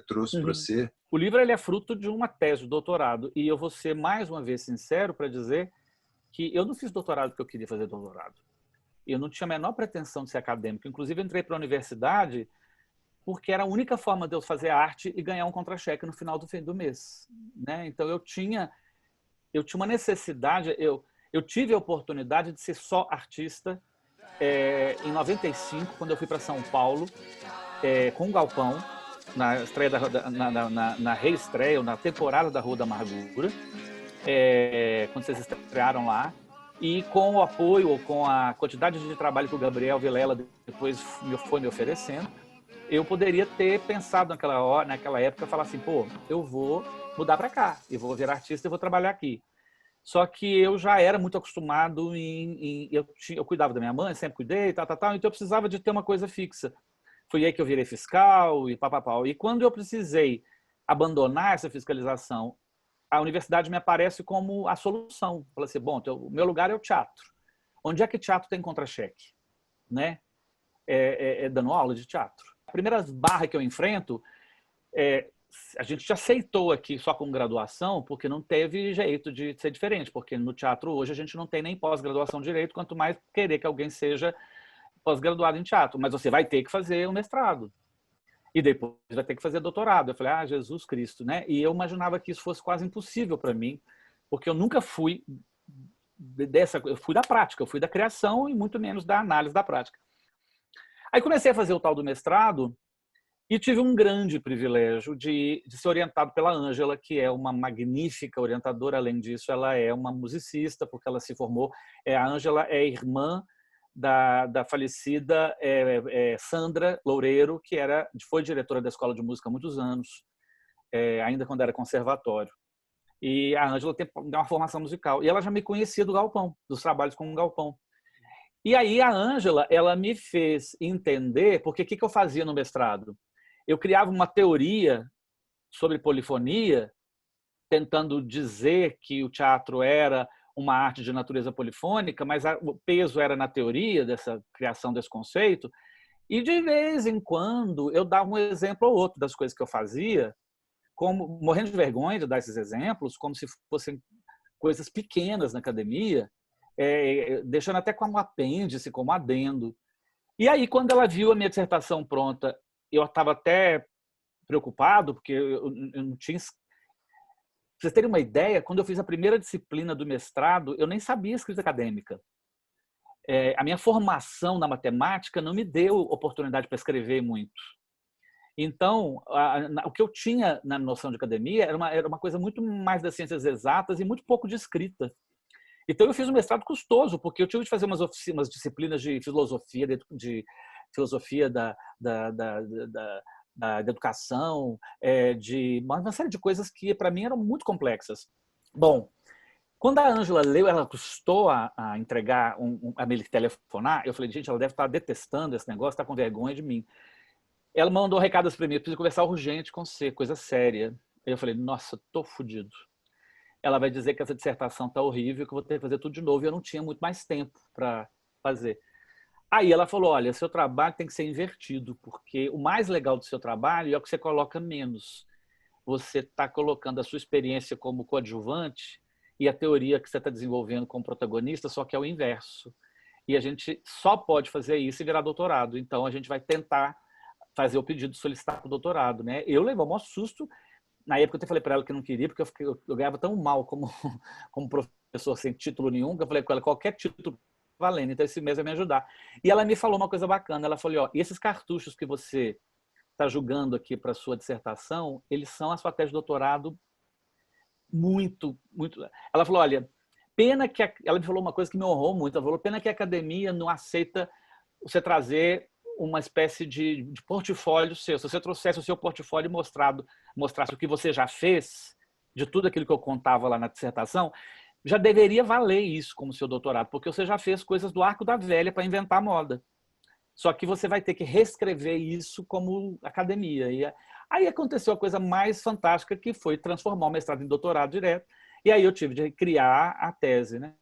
trouxe para você. O livro ele é fruto de uma tese de doutorado e eu vou ser mais uma vez sincero para dizer que eu não fiz doutorado porque eu queria fazer doutorado. Eu não tinha a menor pretensão de ser acadêmico. Inclusive, eu entrei para a universidade porque era a única forma de eu fazer arte e ganhar um contra-cheque no final do mês, né? Então, eu tinha uma necessidade, eu tive a oportunidade de ser só artista em 95, quando eu fui para São Paulo, com o Galpão, na estreia na reestreia, na temporada da Rua da Amargura, quando vocês estrearam lá, e com o apoio, ou com a quantidade de trabalho que o Gabriel Vilela depois foi me oferecendo, eu poderia ter pensado naquela época, falar assim, pô, eu vou mudar para cá, eu vou virar artista e vou trabalhar aqui. Só que eu já era muito acostumado eu cuidava da minha mãe, sempre cuidei, então eu precisava de ter uma coisa fixa. Foi aí que eu virei fiscal e papapá. E quando eu precisei abandonar essa fiscalização, a universidade me aparece como a solução. Falei assim, bom, o meu lugar é o teatro. Onde é que teatro tem contra-cheque? Né? Dando aula de teatro. A primeira barra que eu enfrento, a gente já aceitou aqui só com graduação, porque não teve jeito de ser diferente, porque no teatro hoje a gente não tem nem pós-graduação de direito, quanto mais querer que alguém seja pós-graduado em teatro, mas você vai ter que fazer um mestrado. E depois vai ter que fazer doutorado. Eu falei, Jesus Cristo, né? E eu imaginava que isso fosse quase impossível para mim, porque eu nunca fui eu fui da prática, eu fui da criação e muito menos da análise da prática. Aí comecei a fazer o tal do mestrado E tive um grande privilégio de ser orientado pela Ângela, que é uma magnífica orientadora. Além disso, ela é uma musicista, porque ela se formou. A Ângela é irmã da falecida Sandra Loureiro, que foi diretora da Escola de Música há muitos anos, ainda quando era conservatório. E a Ângela tem uma formação musical. E ela já me conhecia do Galpão, dos trabalhos com o Galpão. E aí a Ângela, ela me fez entender, porque o que eu fazia no mestrado? Eu criava uma teoria sobre polifonia, tentando dizer que o teatro era uma arte de natureza polifônica, mas o peso era na teoria dessa criação desse conceito. E de vez em quando eu dava um exemplo ou outro das coisas que eu fazia, como morrendo de vergonha de dar esses exemplos, como se fossem coisas pequenas na academia, deixando até como apêndice, como adendo. E aí, quando ela viu a minha dissertação pronta, eu estava até preocupado, porque eu não tinha... Pra vocês terem uma ideia, quando eu fiz a primeira disciplina do mestrado, eu nem sabia escrita acadêmica. A minha formação na matemática não me deu oportunidade para escrever muito. Então, o que eu tinha na noção de academia era uma coisa muito mais das ciências exatas e muito pouco de escrita. Então, eu fiz um mestrado custoso, porque eu tive de fazer umas disciplinas de filosofia, de filosofia da educação, de uma série de coisas que, para mim, eram muito complexas. Bom, quando a Ângela leu, ela custou a entregar, a me telefonar, eu falei, gente, ela deve estar detestando esse negócio, está com vergonha de mim. Ela mandou recados para mim, eu preciso conversar urgente com você, coisa séria. Eu falei, nossa, tô fodido. Ela vai dizer que essa dissertação tá horrível, que eu vou ter que fazer tudo de novo, e eu não tinha muito mais tempo para fazer. Aí ela falou, olha, seu trabalho tem que ser invertido, porque o mais legal do seu trabalho é o que você coloca menos. Você está colocando a sua experiência como coadjuvante e a teoria que você está desenvolvendo como protagonista, só que é o inverso. E a gente só pode fazer isso e virar doutorado. Então, a gente vai tentar fazer o pedido de solicitar para o doutorado, né? Eu levei um maior susto. Na época eu até falei para ela que não queria, porque eu ganhava tão mal como professor sem título nenhum, que eu falei com ela, qualquer título valendo, então esse mês vai me ajudar. E ela me falou uma coisa bacana, ela falou, e esses cartuchos que você está julgando aqui para a sua dissertação, eles são a sua tese de doutorado muito. Ela falou, olha, pena que... Ela me falou uma coisa que me honrou muito, ela falou, pena que a academia não aceita você trazer uma espécie de portfólio seu. Se você trouxesse o seu portfólio e mostrasse o que você já fez, de tudo aquilo que eu contava lá na dissertação, já deveria valer isso como seu doutorado, porque você já fez coisas do arco da velha para inventar moda. Só que você vai ter que reescrever isso como academia. E aí aconteceu a coisa mais fantástica, que foi transformar o mestrado em doutorado direto. E aí eu tive de criar a tese, né?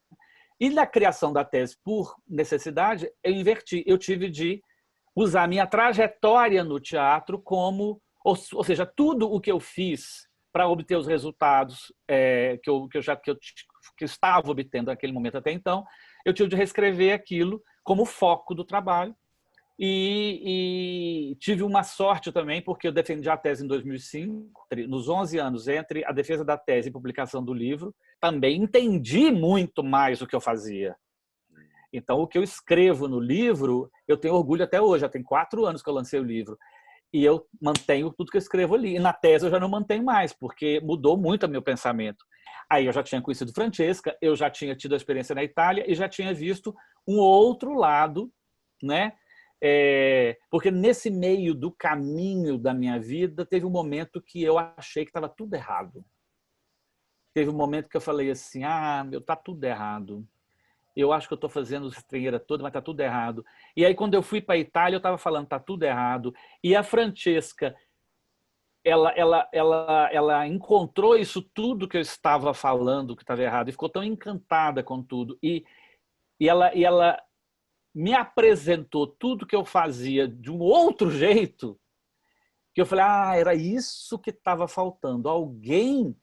E na criação da tese, por necessidade, eu inverti. Eu tive de usar a minha trajetória no teatro como... Ou seja, tudo o que eu fiz para obter os resultados que eu estava obtendo naquele momento até então, eu tive de reescrever aquilo como foco do trabalho. E tive uma sorte também, porque eu defendi a tese em 2005, nos 11 anos entre a defesa da tese e a publicação do livro, também entendi muito mais o que eu fazia. Então, o que eu escrevo no livro, eu tenho orgulho até hoje, já tem 4 anos que eu lancei o livro, e eu mantenho tudo que eu escrevo ali. E na tese eu já não mantenho mais, porque mudou muito o meu pensamento. Aí eu já tinha conhecido Francesca, eu já tinha tido a experiência na Itália e já tinha visto um outro lado, né? Porque nesse meio do caminho da minha vida, teve um momento que eu achei que estava tudo errado. Teve um momento que eu falei assim, tá tudo errado. Eu acho que eu estou fazendo essa estrangeira toda, mas está tudo errado. E aí, quando eu fui para a Itália, eu estava falando, está tudo errado. E a Francesca, ela encontrou isso tudo que eu estava falando, que estava errado, e ficou tão encantada com tudo. E ela me apresentou tudo que eu fazia de um outro jeito, que eu falei, era isso que estava faltando. Alguém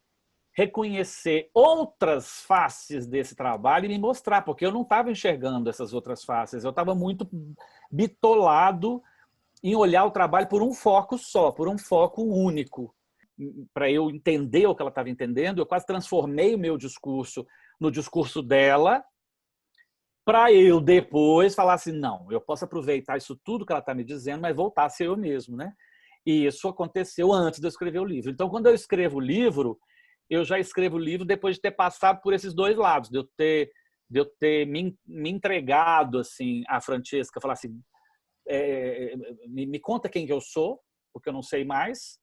reconhecer outras faces desse trabalho e me mostrar, porque eu não estava enxergando essas outras faces, eu estava muito bitolado em olhar o trabalho por um foco só, por um foco único. Para eu entender o que ela estava entendendo, eu quase transformei o meu discurso no discurso dela, para eu depois falar assim, não, eu posso aproveitar isso tudo que ela está me dizendo, mas voltar a ser eu mesmo, né? E isso aconteceu antes de eu escrever o livro. Então, quando eu escrevo o livro, eu já escrevo o livro depois de ter passado por esses dois lados, de eu ter me entregado assim à Francesca, falar assim, me conta quem que eu sou, porque eu não sei mais,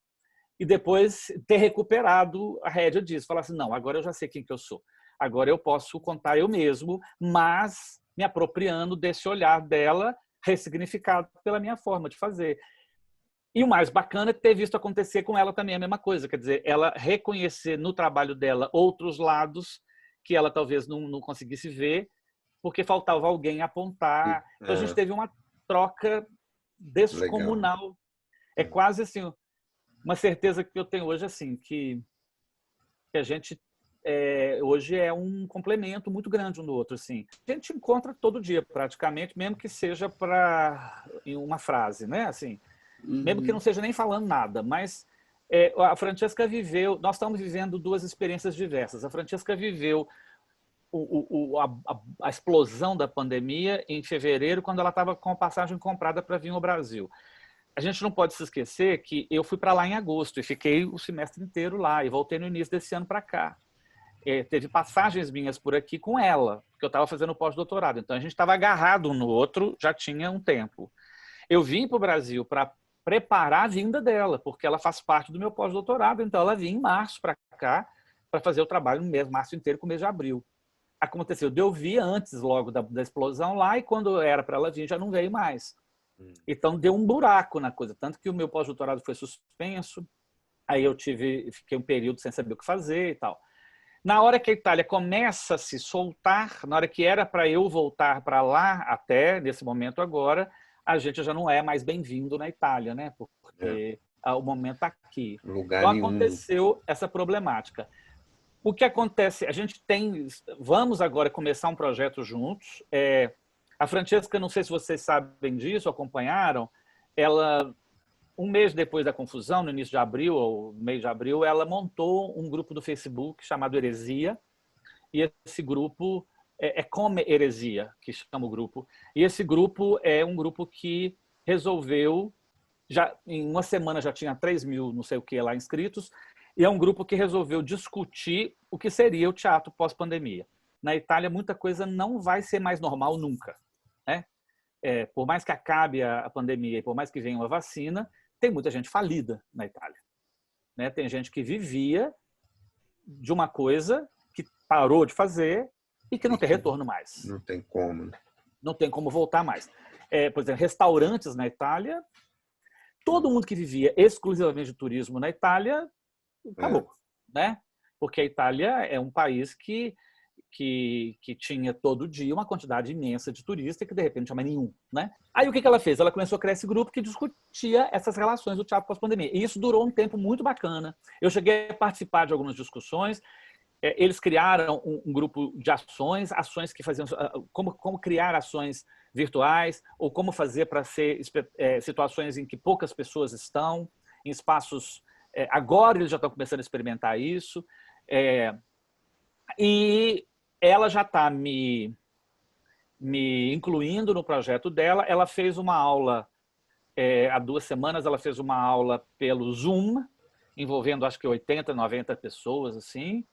e depois ter recuperado a rédea disso, falar assim, não, agora eu já sei quem que eu sou, agora eu posso contar eu mesmo, mas me apropriando desse olhar dela, ressignificado pela minha forma de fazer. E o mais bacana é ter visto acontecer com ela também a mesma coisa, quer dizer, ela reconhecer no trabalho dela outros lados que ela talvez não conseguisse ver, porque faltava alguém apontar. Então a gente teve uma troca descomunal. Legal. É quase assim, uma certeza que eu tenho hoje, assim, que a gente hoje é um complemento muito grande um do outro. Assim. A gente encontra todo dia, praticamente, mesmo que seja em uma frase, né? Assim, mesmo que não seja nem falando nada, mas a Francesca viveu, nós estamos vivendo duas experiências diversas. A Francesca viveu a explosão da pandemia em fevereiro, quando ela estava com a passagem comprada para vir ao Brasil. A gente não pode se esquecer que eu fui para lá em agosto e fiquei o semestre inteiro lá e voltei no início desse ano para cá. Teve passagens minhas por aqui com ela, porque eu estava fazendo pós-doutorado. Então, a gente estava agarrado um no outro, já tinha um tempo. Eu vim para o Brasil para preparar a vinda dela, porque ela faz parte do meu pós-doutorado. Então, ela vinha em março para cá para fazer o trabalho no mês, março inteiro, com o mês de abril. Aconteceu de eu vir antes logo da explosão lá, e quando era para ela vir, já não veio mais. Então, deu um buraco na coisa. Tanto que o meu pós-doutorado foi suspenso, aí eu fiquei um período sem saber o que fazer e tal. Na hora que a Itália começa a se soltar, na hora que era para eu voltar para lá, até nesse momento agora, a gente já não é mais bem-vindo na Itália, né? Porque o momento está aqui. Então, aconteceu essa problemática. O que acontece? A gente vamos agora começar um projeto juntos. A Francesca, não sei se vocês sabem disso, acompanharam, ela, um mês depois da confusão, no início de abril, ou mês de abril, ela montou um grupo do Facebook chamado Heresia, e esse grupo Come Heresia, que chama o grupo, e esse grupo é um grupo que resolveu, já em uma semana já tinha 3.000, não sei o que lá, inscritos, e é um grupo que resolveu discutir o que seria o teatro pós-pandemia. Na Itália, muita coisa não vai ser mais normal nunca. Né? Por mais que acabe a pandemia e por mais que venha uma vacina, tem muita gente falida na Itália. Né? Tem gente que vivia de uma coisa que parou de fazer e que não tem retorno mais. Não tem como. Não tem como voltar mais. Por exemplo, restaurantes na Itália, todo mundo que vivia exclusivamente de turismo na Itália, acabou. Né? Porque a Itália é um país que tinha todo dia uma quantidade imensa de turistas e que de repente não tinha mais nenhum. Né? Aí o que ela fez? Ela começou a criar esse grupo que discutia essas relações do teatro pós-pandemia. E isso durou um tempo muito bacana. Eu cheguei a participar de algumas discussões. Eles criaram um grupo de ações que faziam como criar ações virtuais ou como fazer para ser situações em que poucas pessoas estão, em espaços... agora eles já estão começando a experimentar isso. E ela já está me incluindo no projeto dela. Ela fez uma aula, há 2 semanas, ela fez uma aula pelo Zoom, envolvendo acho que 80, 90 pessoas, assim,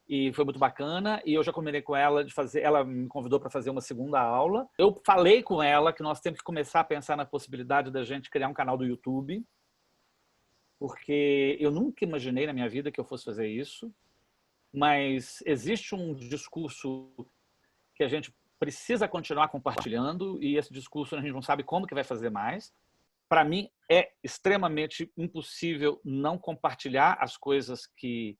e foi muito bacana. E eu já combinei com ela de fazer, ela me convidou para fazer uma segunda aula. Eu falei com ela que nós temos que começar a pensar na possibilidade da gente criar um canal do YouTube, porque eu nunca imaginei na minha vida que eu fosse fazer isso. Mas existe um discurso que a gente precisa continuar compartilhando e esse discurso a gente não sabe como que vai fazer mais. Para mim, é extremamente impossível não compartilhar as coisas que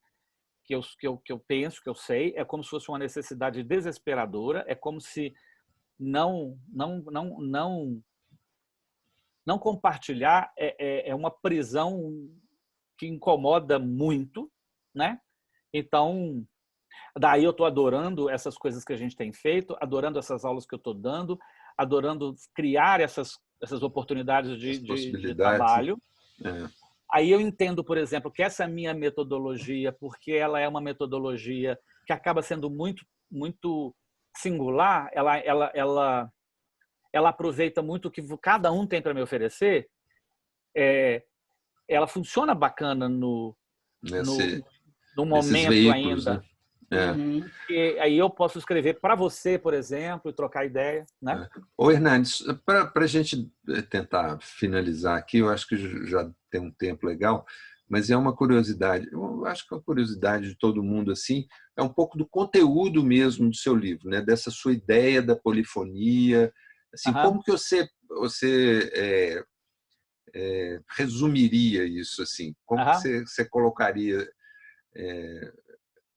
eu penso, que eu sei. É como se fosse uma necessidade desesperadora. É como se não compartilhar é uma prisão que incomoda muito, né? Então, daí eu estou adorando essas coisas que a gente tem feito, adorando essas aulas que eu estou dando, adorando criar essas oportunidades de trabalho. Aí eu entendo, por exemplo, que essa minha metodologia, porque ela é uma metodologia que acaba sendo muito, muito singular, ela aproveita muito o que cada um tem para me oferecer, ela funciona bacana no momento veículos, ainda. Né? E aí eu posso escrever para você, por exemplo, e trocar ideia, né? Ô, Hernandes, para a gente tentar finalizar aqui, eu acho que já tem um tempo legal, mas é uma curiosidade, eu acho que é uma curiosidade de todo mundo, assim, é um pouco do conteúdo mesmo do seu livro, né? Dessa sua ideia da polifonia, assim, como que você resumiria isso, assim? Como que você colocaria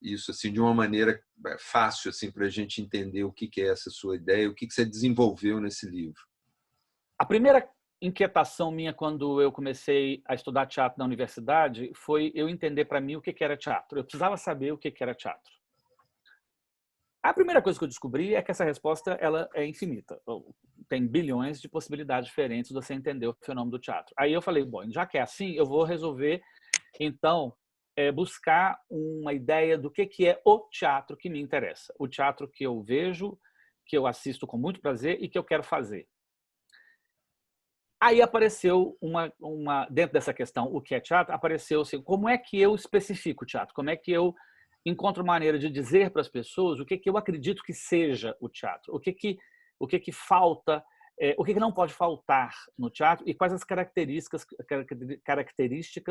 isso assim de uma maneira fácil assim para a gente entender o que é essa sua ideia, o que você desenvolveu nesse livro? A primeira inquietação minha quando eu comecei a estudar teatro na universidade foi eu entender para mim o que era teatro. Eu precisava saber o que era teatro. A primeira coisa que eu descobri é que essa resposta ela é infinita. Tem bilhões de possibilidades diferentes de você entender o fenômeno do teatro. Aí eu falei, bom, já que é assim, eu vou resolver, então, buscar uma ideia do que é o teatro que me interessa. O teatro que eu vejo, que eu assisto com muito prazer e que eu quero fazer. Aí apareceu dentro dessa questão, o que é teatro, apareceu assim, como é que eu especifico o teatro? Como é que eu encontro maneira de dizer para as pessoas o que eu acredito que seja o teatro? O que falta, o que não pode faltar no teatro e quais as características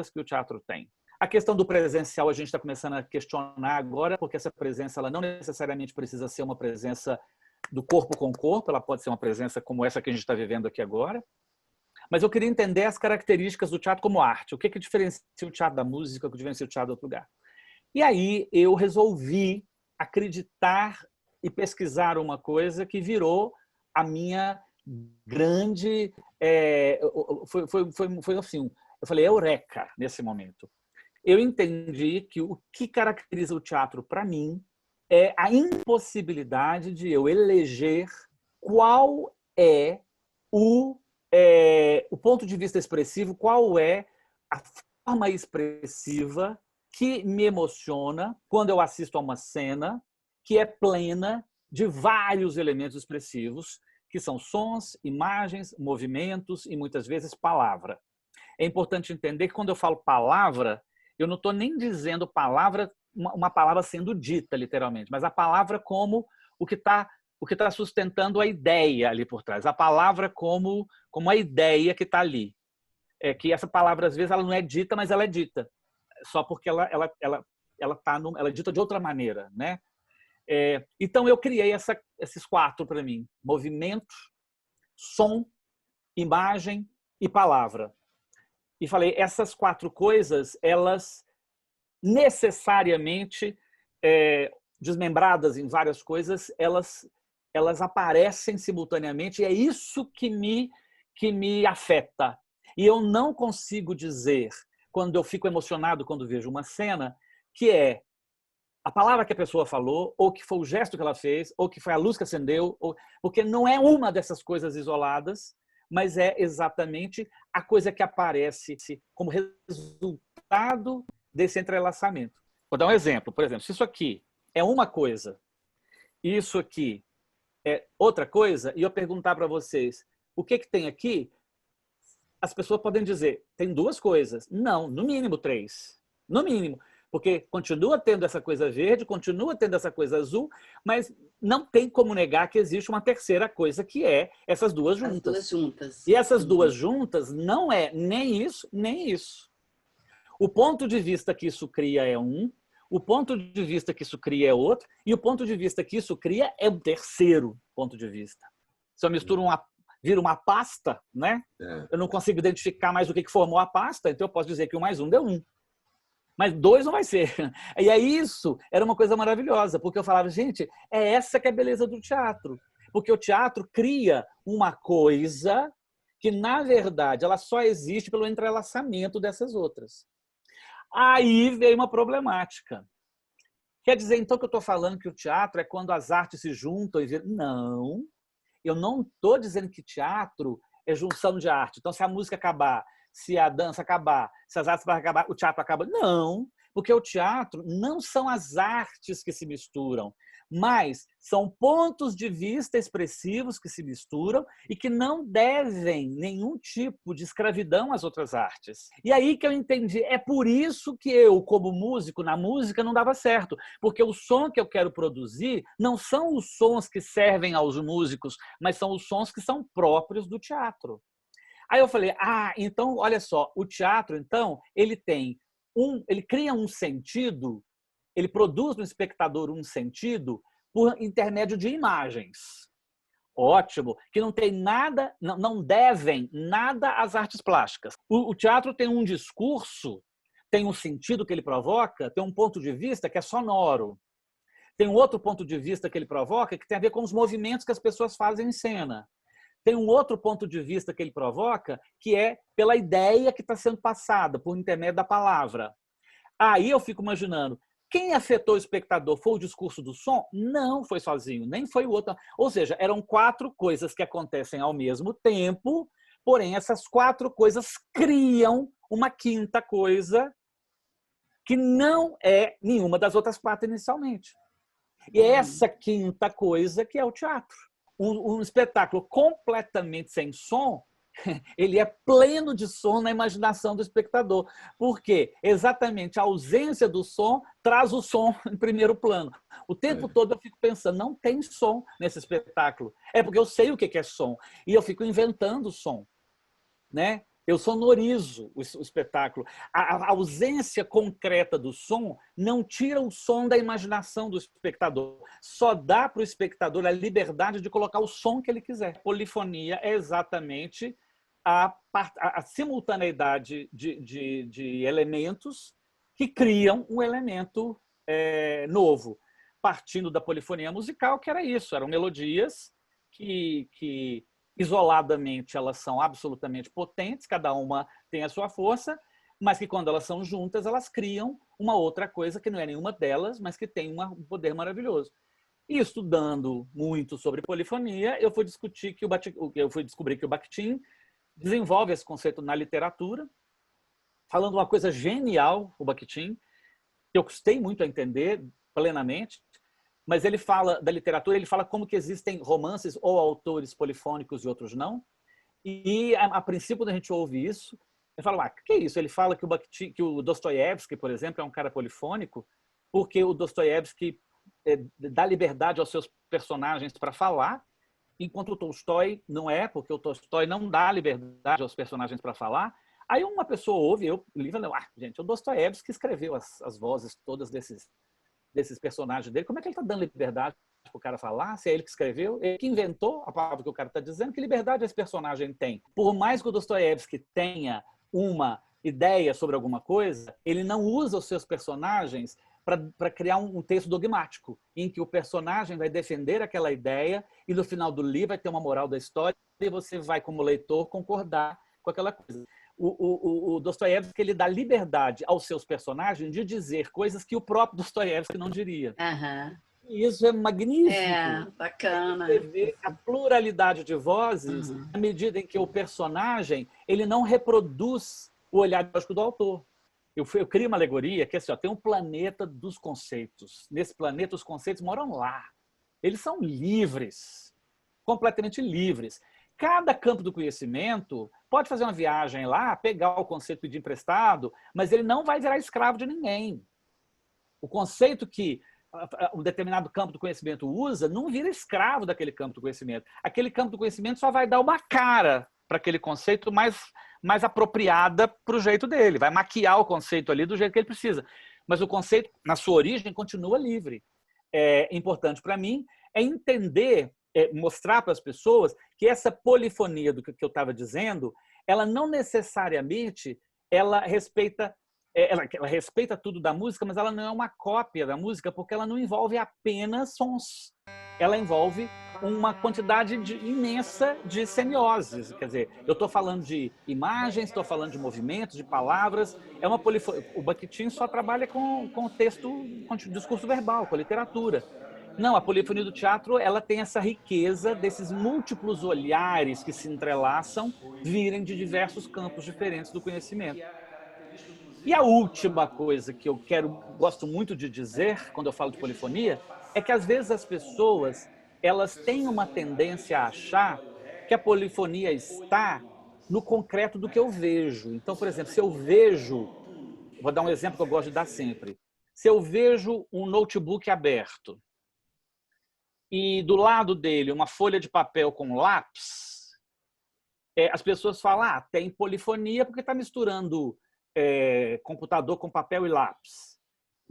que o teatro tem? A questão do presencial a gente está começando a questionar agora, porque essa presença ela não necessariamente precisa ser uma presença do corpo com corpo, ela pode ser uma presença como essa que a gente está vivendo aqui agora. Mas eu queria entender as características do teatro como arte. O que diferencia o teatro da música, o que diferencia o teatro de outro lugar. E aí eu resolvi acreditar e pesquisar uma coisa que virou a minha grande... Foi assim, eu falei, eureka, nesse momento. Eu entendi que o que caracteriza o teatro para mim é a impossibilidade de eu eleger qual é o ponto de vista expressivo, qual é a forma expressiva que me emociona quando eu assisto a uma cena que é plena de vários elementos expressivos, que são sons, imagens, movimentos e, muitas vezes, palavra. É importante entender que, quando eu falo palavra, eu não estou nem dizendo palavra, uma palavra sendo dita, literalmente, mas a palavra como o que está sustentando a ideia ali por trás. A palavra como a ideia que está ali. É que essa palavra, às vezes, ela não é dita, mas ela é dita. Só porque ela é dita de outra maneira, né? Então, eu criei esses 4 para mim. Movimento, som, imagem e palavra. E falei, essas 4 coisas, elas necessariamente, desmembradas em várias coisas, elas aparecem simultaneamente e é isso que me afeta. E eu não consigo dizer, quando eu fico emocionado quando vejo uma cena, que é a palavra que a pessoa falou, ou que foi o gesto que ela fez, ou que foi a luz que acendeu, porque não é uma dessas coisas isoladas, mas é exatamente a coisa que aparece como resultado desse entrelaçamento. Vou dar um exemplo. Por exemplo, se isso aqui é uma coisa, isso aqui é outra coisa, e eu perguntar para vocês o que tem aqui, as pessoas podem dizer, tem 2 coisas. Não, no mínimo 3. No mínimo. Porque continua tendo essa coisa verde, continua tendo essa coisa azul, mas não tem como negar que existe uma terceira coisa, que é essas 2 juntas. As 2 juntas. E essas 2 juntas não é nem isso, nem isso. O ponto de vista que isso cria é um, o ponto de vista que isso cria é outro, e o ponto de vista que isso cria é o terceiro ponto de vista. Se eu misturo vira uma pasta, né? Eu não consigo identificar mais o que formou a pasta, então eu posso dizer que 1 mais 1 deu 1. Mas 2 não vai ser. E aí isso era uma coisa maravilhosa, porque eu falava, gente, é essa que é a beleza do teatro. Porque o teatro cria uma coisa que, na verdade, ela só existe pelo entrelaçamento dessas outras. Aí veio uma problemática. Quer dizer, então, que eu estou falando que o teatro é quando as artes se juntam e viram? Não, eu não estou dizendo que teatro é junção de arte. Então, se a música acabar, se a dança acabar, se as artes acabar, o teatro acaba. Não, porque o teatro não são as artes que se misturam, Mas são pontos de vista expressivos que se misturam e que não devem nenhum tipo de escravidão às outras artes. E aí que eu entendi, é por isso que eu, como músico, na música não dava certo, porque o som que eu quero produzir não são os sons que servem aos músicos, mas são os sons que são próprios do teatro. Aí eu falei, então, olha só, o teatro, então, ele cria um sentido, ele produz no espectador um sentido por intermédio de imagens. Ótimo, que não tem nada, não devem nada às artes plásticas. O teatro tem um discurso, tem um sentido que ele provoca, tem um ponto de vista que é sonoro. Tem um outro ponto de vista que ele provoca que tem a ver com os movimentos que as pessoas fazem em cena. Tem um outro ponto de vista que ele provoca que é pela ideia que está sendo passada, por intermédio da palavra. Aí eu fico imaginando, quem afetou o espectador? Foi o discurso do som? Não foi sozinho, nem foi o outro. Ou seja, eram 4 coisas que acontecem ao mesmo tempo, porém essas 4 coisas criam uma quinta coisa que não é nenhuma das outras 4 inicialmente. E é essa quinta coisa que é o teatro. Um espetáculo completamente sem som, ele é pleno de som na imaginação do espectador. Por quê? Exatamente a ausência do som traz o som em primeiro plano. O tempo todo eu fico pensando, não tem som nesse espetáculo. É porque eu sei o que é som. E eu fico inventando som, né? Eu sonorizo o espetáculo. A ausência concreta do som não tira o som da imaginação do espectador. Só dá para o espectador a liberdade de colocar o som que ele quiser. Polifonia é exatamente a simultaneidade de elementos que criam um elemento novo. Partindo da polifonia musical, que era isso, eram melodias que isoladamente elas são absolutamente potentes, cada uma tem a sua força, mas que quando elas são juntas, elas criam uma outra coisa que não é nenhuma delas, mas que tem um poder maravilhoso. E estudando muito sobre polifonia, eu fui descobrir que o Bakhtin desenvolve esse conceito na literatura, falando uma coisa genial, o Bakhtin, que eu custei muito a entender plenamente, mas ele fala da literatura, ele fala como que existem romances ou autores polifônicos e outros não. E a princípio, quando a gente ouve isso, ele fala, o que é isso? Ele fala que o Dostoiévski, por exemplo, é um cara polifônico, porque o Dostoiévski dá liberdade aos seus personagens para falar, enquanto o Tolstói não é, porque o Tolstói não dá liberdade aos personagens para falar. Aí uma pessoa ouve, eu li e falo, gente, o Dostoiévski escreveu as vozes todas desses personagens dele, como é que ele está dando liberdade para o cara falar? Se é ele que escreveu, ele que inventou a palavra que o cara está dizendo, que liberdade esse personagem tem? Por mais que o Dostoiévski tenha uma ideia sobre alguma coisa, ele não usa os seus personagens para criar um texto dogmático, em que o personagem vai defender aquela ideia e no final do livro vai ter uma moral da história e você vai, como leitor, concordar com aquela coisa. O Dostoiévski ele dá liberdade aos seus personagens de dizer coisas que o próprio Dostoiévski não diria. E isso é magnífico. Bacana. Você vê a pluralidade de vozes à medida em que o personagem ele não reproduz o olhar lógico do autor. Eu crio uma alegoria que é assim, tem um planeta dos conceitos. Nesse planeta, os conceitos moram lá. Eles são livres, completamente livres. Cada campo do conhecimento pode fazer uma viagem lá, pegar o conceito pedir emprestado, mas ele não vai virar escravo de ninguém. O conceito que um determinado campo do conhecimento usa não vira escravo daquele campo do conhecimento. Aquele campo do conhecimento só vai dar uma cara para aquele conceito mais apropriada para o jeito dele. Vai maquiar o conceito ali do jeito que ele precisa. Mas o conceito, na sua origem, continua livre. Importante para mim é entender, mostrar para as pessoas que essa polifonia do que eu estava dizendo, ela não necessariamente ela respeita tudo da música, mas ela não é uma cópia da música, porque ela não envolve apenas sons. Ela envolve uma quantidade imensa de semioses. Quer dizer, eu estou falando de imagens, estou falando de movimentos, de palavras. O Bakhtin só trabalha com texto, com discurso verbal, com literatura. Não, a polifonia do teatro ela tem essa riqueza desses múltiplos olhares que se entrelaçam, virem de diversos campos diferentes do conhecimento. E a última coisa que eu gosto muito de dizer, quando eu falo de polifonia, é que às vezes as pessoas elas têm uma tendência a achar que a polifonia está no concreto do que eu vejo. Então, por exemplo, se eu vejo, vou dar um exemplo que eu gosto de dar sempre. Se eu vejo um notebook aberto e do lado dele uma folha de papel com lápis, as pessoas falam, tem polifonia porque está misturando computador com papel e lápis.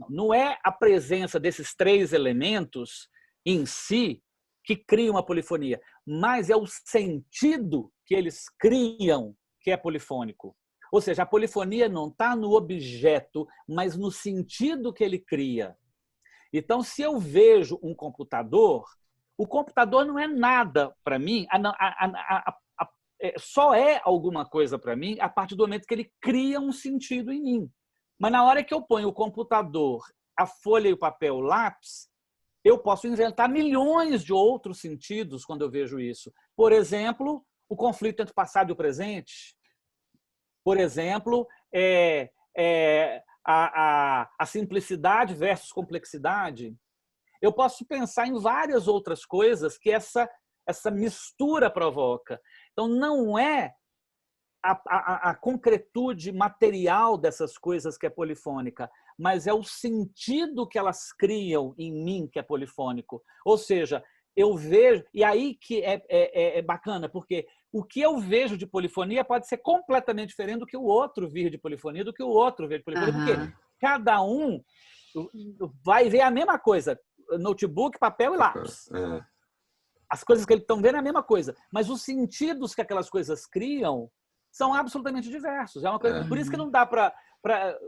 Não é a presença desses três elementos em si que cria uma polifonia, mas é o sentido que eles criam que é polifônico. Ou seja, a polifonia não está no objeto, mas no sentido que ele cria. Então, se eu vejo um computador, o computador não é nada para mim, só é alguma coisa para mim a partir do momento que ele cria um sentido em mim. Mas na hora que eu ponho o computador, a folha e o papel, o lápis, eu posso inventar milhões de outros sentidos quando eu vejo isso. Por exemplo, o conflito entre o passado e o presente. Por exemplo, a simplicidade versus complexidade. Eu posso pensar em várias outras coisas que essa mistura provoca. Então, não é a concretude material dessas coisas que é polifônica, mas é o sentido que elas criam em mim que é polifônico. Ou seja, eu vejo... E aí que é bacana, porque o que eu vejo de polifonia pode ser completamente diferente do que o outro vir de polifonia, do que o outro ver de polifonia, porque cada um vai ver a mesma coisa. Notebook, papel e lápis. As coisas que eles estão vendo é a mesma coisa, mas os sentidos que aquelas coisas criam são absolutamente diversos. É uma coisa... Por isso que não dá para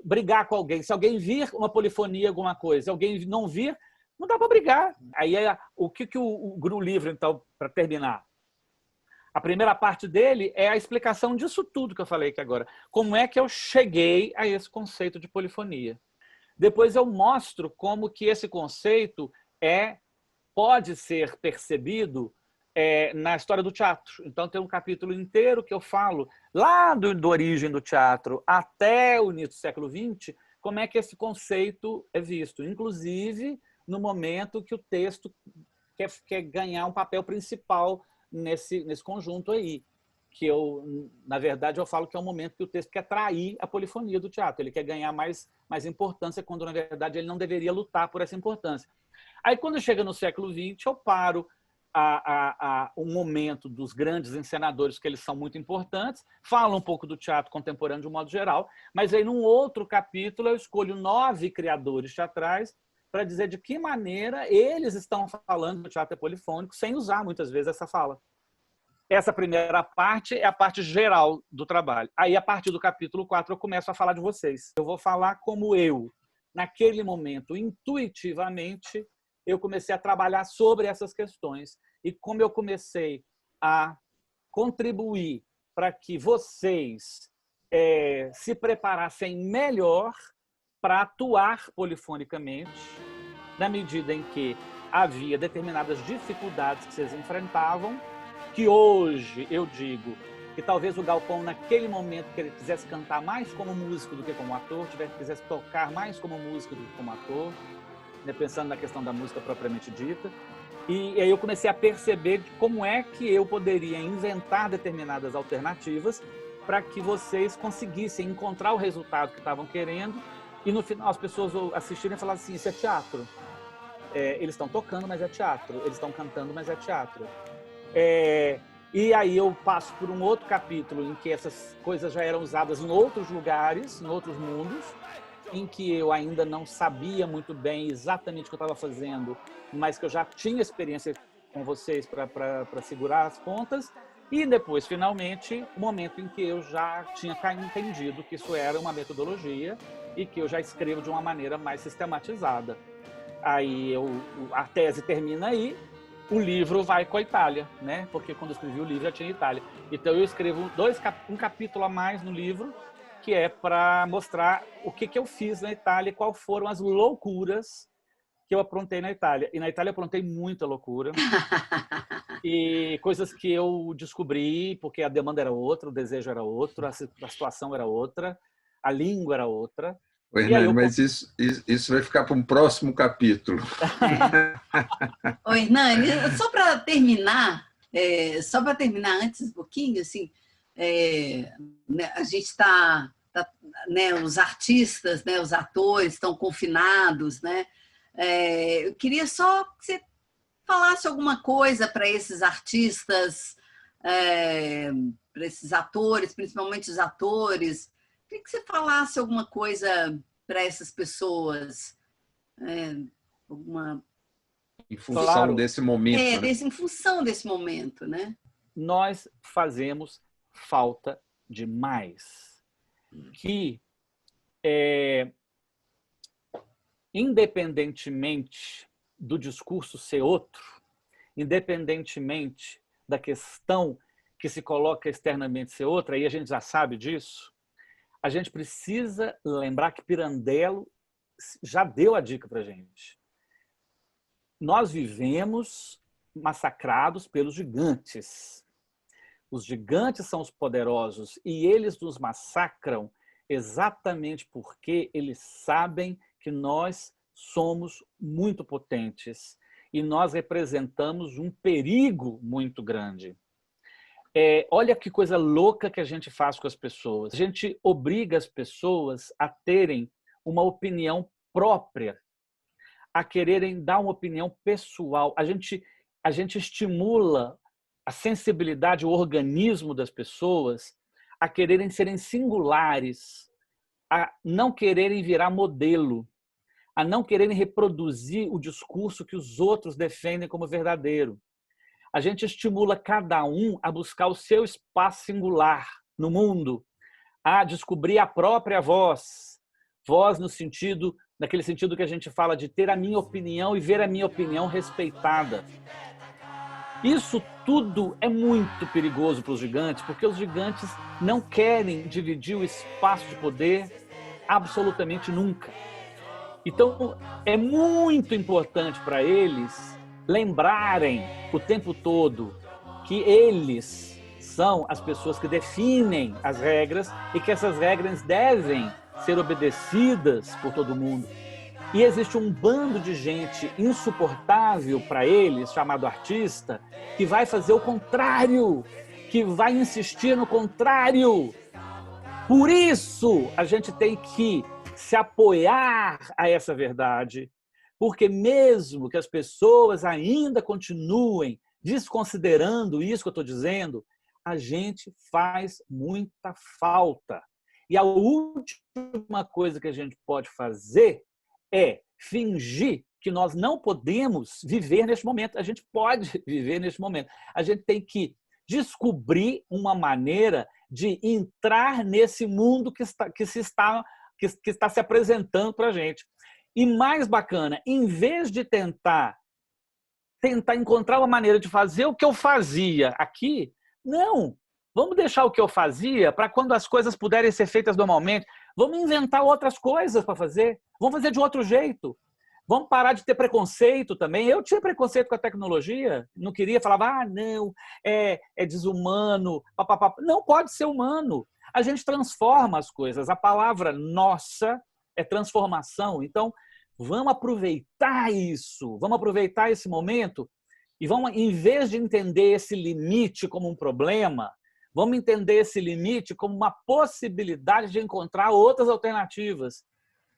brigar com alguém. Se alguém vir uma polifonia, alguma coisa, se alguém não vir, não dá para brigar. Aí o que o livro, então, para terminar? A primeira parte dele é a explicação disso tudo que eu falei aqui agora. Como é que eu cheguei a esse conceito de polifonia? Depois eu mostro como que esse conceito pode ser percebido na história do teatro. Então, tem um capítulo inteiro que eu falo, lá do origem do teatro até o início do século XX, como é que esse conceito é visto. Inclusive, no momento que o texto quer ganhar um papel principal nesse conjunto aí. Que na verdade, eu falo que é um momento que o texto quer trair a polifonia do teatro. Ele quer ganhar mais importância, quando, na verdade, ele não deveria lutar por essa importância. Aí, quando chega no século XX, eu paro um momento dos grandes encenadores, que eles são muito importantes, falo um pouco do teatro contemporâneo de um modo geral, mas aí, num outro capítulo, eu escolho 9 criadores teatrais para dizer de que maneira eles estão falando do teatro polifônico, sem usar, muitas vezes, essa fala. Essa primeira parte é a parte geral do trabalho. Aí, a partir do capítulo 4, eu começo a falar de vocês. Eu vou falar como eu, naquele momento, intuitivamente, eu comecei a trabalhar sobre essas questões e como eu comecei a contribuir para que vocês se preparassem melhor para atuar polifonicamente, na medida em que havia determinadas dificuldades que vocês enfrentavam, que hoje eu digo que talvez o Galpão, naquele momento que ele quisesse cantar mais como músico do que como ator, quisesse tocar mais como músico do que como ator, né, pensando na questão da música propriamente dita. E aí eu comecei a perceber como é que eu poderia inventar determinadas alternativas para que vocês conseguissem encontrar o resultado que estavam querendo e, no final, as pessoas assistirem e falarem assim, isso é teatro. Eles estão tocando, mas é teatro. Eles estão cantando, mas é teatro. E aí eu passo por um outro capítulo em que essas coisas já eram usadas em outros lugares, em outros mundos, em que eu ainda não sabia muito bem exatamente o que eu estava fazendo, mas que eu já tinha experiência com vocês para segurar as pontas. E depois, finalmente, o momento em que eu já tinha entendido que isso era uma metodologia e que eu já escrevo de uma maneira mais sistematizada. Aí a tese termina aí, o livro vai com a Itália, né? Porque quando eu escrevi o livro já tinha Itália. Então eu escrevo um capítulo a mais no livro, que é para mostrar o que eu fiz na Itália e quais foram as loucuras que eu aprontei na Itália. E na Itália eu aprontei muita loucura. E coisas que eu descobri, porque a demanda era outra, o desejo era outro, a situação era outra, a língua era outra. Hernani, mas isso vai ficar para um próximo capítulo. Ô, Hernani, só para terminar antes um pouquinho, assim, né, a gente está, né, os artistas, né, os atores estão confinados, né? Eu queria só que você falasse alguma coisa para esses artistas, para esses atores, principalmente os atores. Queria que você falasse alguma coisa para essas pessoas, alguma... Em função desse momento. Né? Em função desse momento, né? Nós fazemos falta demais. Que, independentemente do discurso ser outro, independentemente da questão que se coloca externamente ser outra, aí a gente já sabe disso, a gente precisa lembrar que Pirandello já deu a dica para a gente. Nós vivemos massacrados pelos gigantes. Os gigantes são os poderosos e eles nos massacram exatamente porque eles sabem que nós somos muito potentes e nós representamos um perigo muito grande. Olha que coisa louca que a gente faz com as pessoas. A gente obriga as pessoas a terem uma opinião própria, a quererem dar uma opinião pessoal. A gente estimula a sensibilidade, o organismo das pessoas a quererem serem singulares, a não quererem virar modelo, a não quererem reproduzir o discurso que os outros defendem como verdadeiro. A gente estimula cada um a buscar o seu espaço singular no mundo, a descobrir a própria voz. Voz naquele sentido que a gente fala de ter a minha opinião e ver a minha opinião respeitada. Isso tudo é muito perigoso para os gigantes, porque os gigantes não querem dividir o espaço de poder absolutamente nunca. Então, é muito importante para eles lembrarem o tempo todo que eles são as pessoas que definem as regras e que essas regras devem ser obedecidas por todo mundo. E existe um bando de gente insuportável para eles, chamado artista, que vai fazer o contrário, que vai insistir no contrário. Por isso, a gente tem que se apoiar a essa verdade, porque mesmo que as pessoas ainda continuem desconsiderando isso que eu estou dizendo, a gente faz muita falta. E a última coisa que a gente pode fazer é fingir que nós não podemos viver neste momento. A gente pode viver neste momento. A gente tem que descobrir uma maneira de entrar nesse mundo que está se apresentando para a gente. E mais bacana, em vez de tentar encontrar uma maneira de fazer o que eu fazia aqui, não. Vamos deixar o que eu fazia para quando as coisas puderem ser feitas normalmente. Vamos inventar outras coisas para fazer. Vamos fazer de outro jeito. Vamos parar de ter preconceito também. Eu tinha preconceito com a tecnologia. Não queria, falava, não, é desumano. Papapá. Não pode ser humano. A gente transforma as coisas. A palavra nossa é transformação. Então, vamos aproveitar isso. Vamos aproveitar esse momento e vamos, em vez de entender esse limite como um problema, vamos entender esse limite como uma possibilidade de encontrar outras alternativas,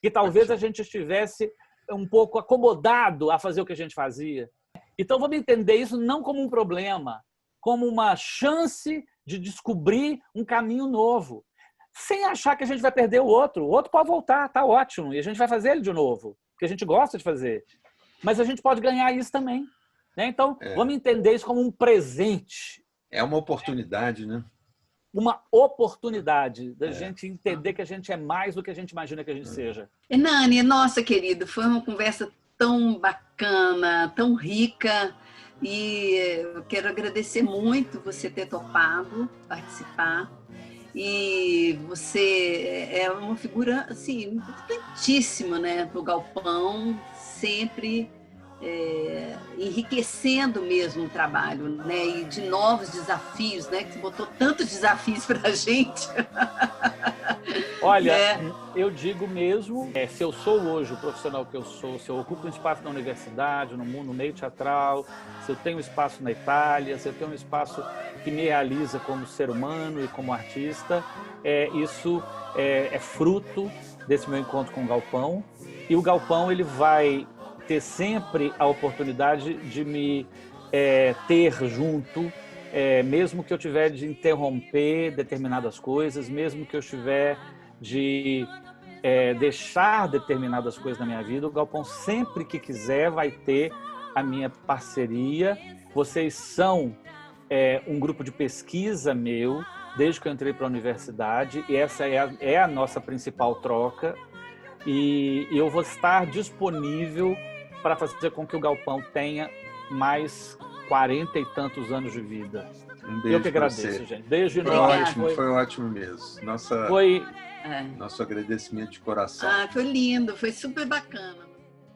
que talvez a gente estivesse um pouco acomodado a fazer o que a gente fazia. Então, vamos entender isso não como um problema, como uma chance de descobrir um caminho novo, sem achar que a gente vai perder o outro. O outro pode voltar, tá ótimo, e a gente vai fazer ele de novo, porque a gente gosta de fazer. Mas a gente pode ganhar isso também. Né? Então, vamos entender isso como um presente. É uma oportunidade, né? Uma oportunidade da gente entender que a gente é mais do que a gente imagina que a gente seja. Hernani, nossa, querido, foi uma conversa tão bacana, tão rica, e eu quero agradecer muito você ter topado participar. E você é uma figura assim, importantíssima, né, para o Galpão, sempre enriquecendo mesmo o trabalho, né, e de novos desafios, né, que você botou tantos desafios para a gente. Olha, eu digo mesmo, se eu sou hoje o profissional que eu sou, se eu ocupo um espaço na universidade, no mundo, no meio teatral, se eu tenho um espaço na Itália, se eu tenho um espaço que me realiza como ser humano e como artista, isso é fruto desse meu encontro com o Galpão. E o Galpão, ele vai ter sempre a oportunidade de me ter junto, mesmo que eu tiver de interromper determinadas coisas, mesmo que eu tiver de deixar determinadas coisas na minha vida, o Galpão, sempre que quiser, vai ter a minha parceria. Vocês são um grupo de pesquisa meu, desde que eu entrei para a universidade, e essa é a nossa principal troca, e eu vou estar disponível para fazer com que o Galpão tenha mais 40 e tantos anos de vida. Um beijo. Eu que agradeço, gente. Beijo enorme. Foi ótimo mesmo. Foi nosso agradecimento de coração. Foi lindo, foi super bacana.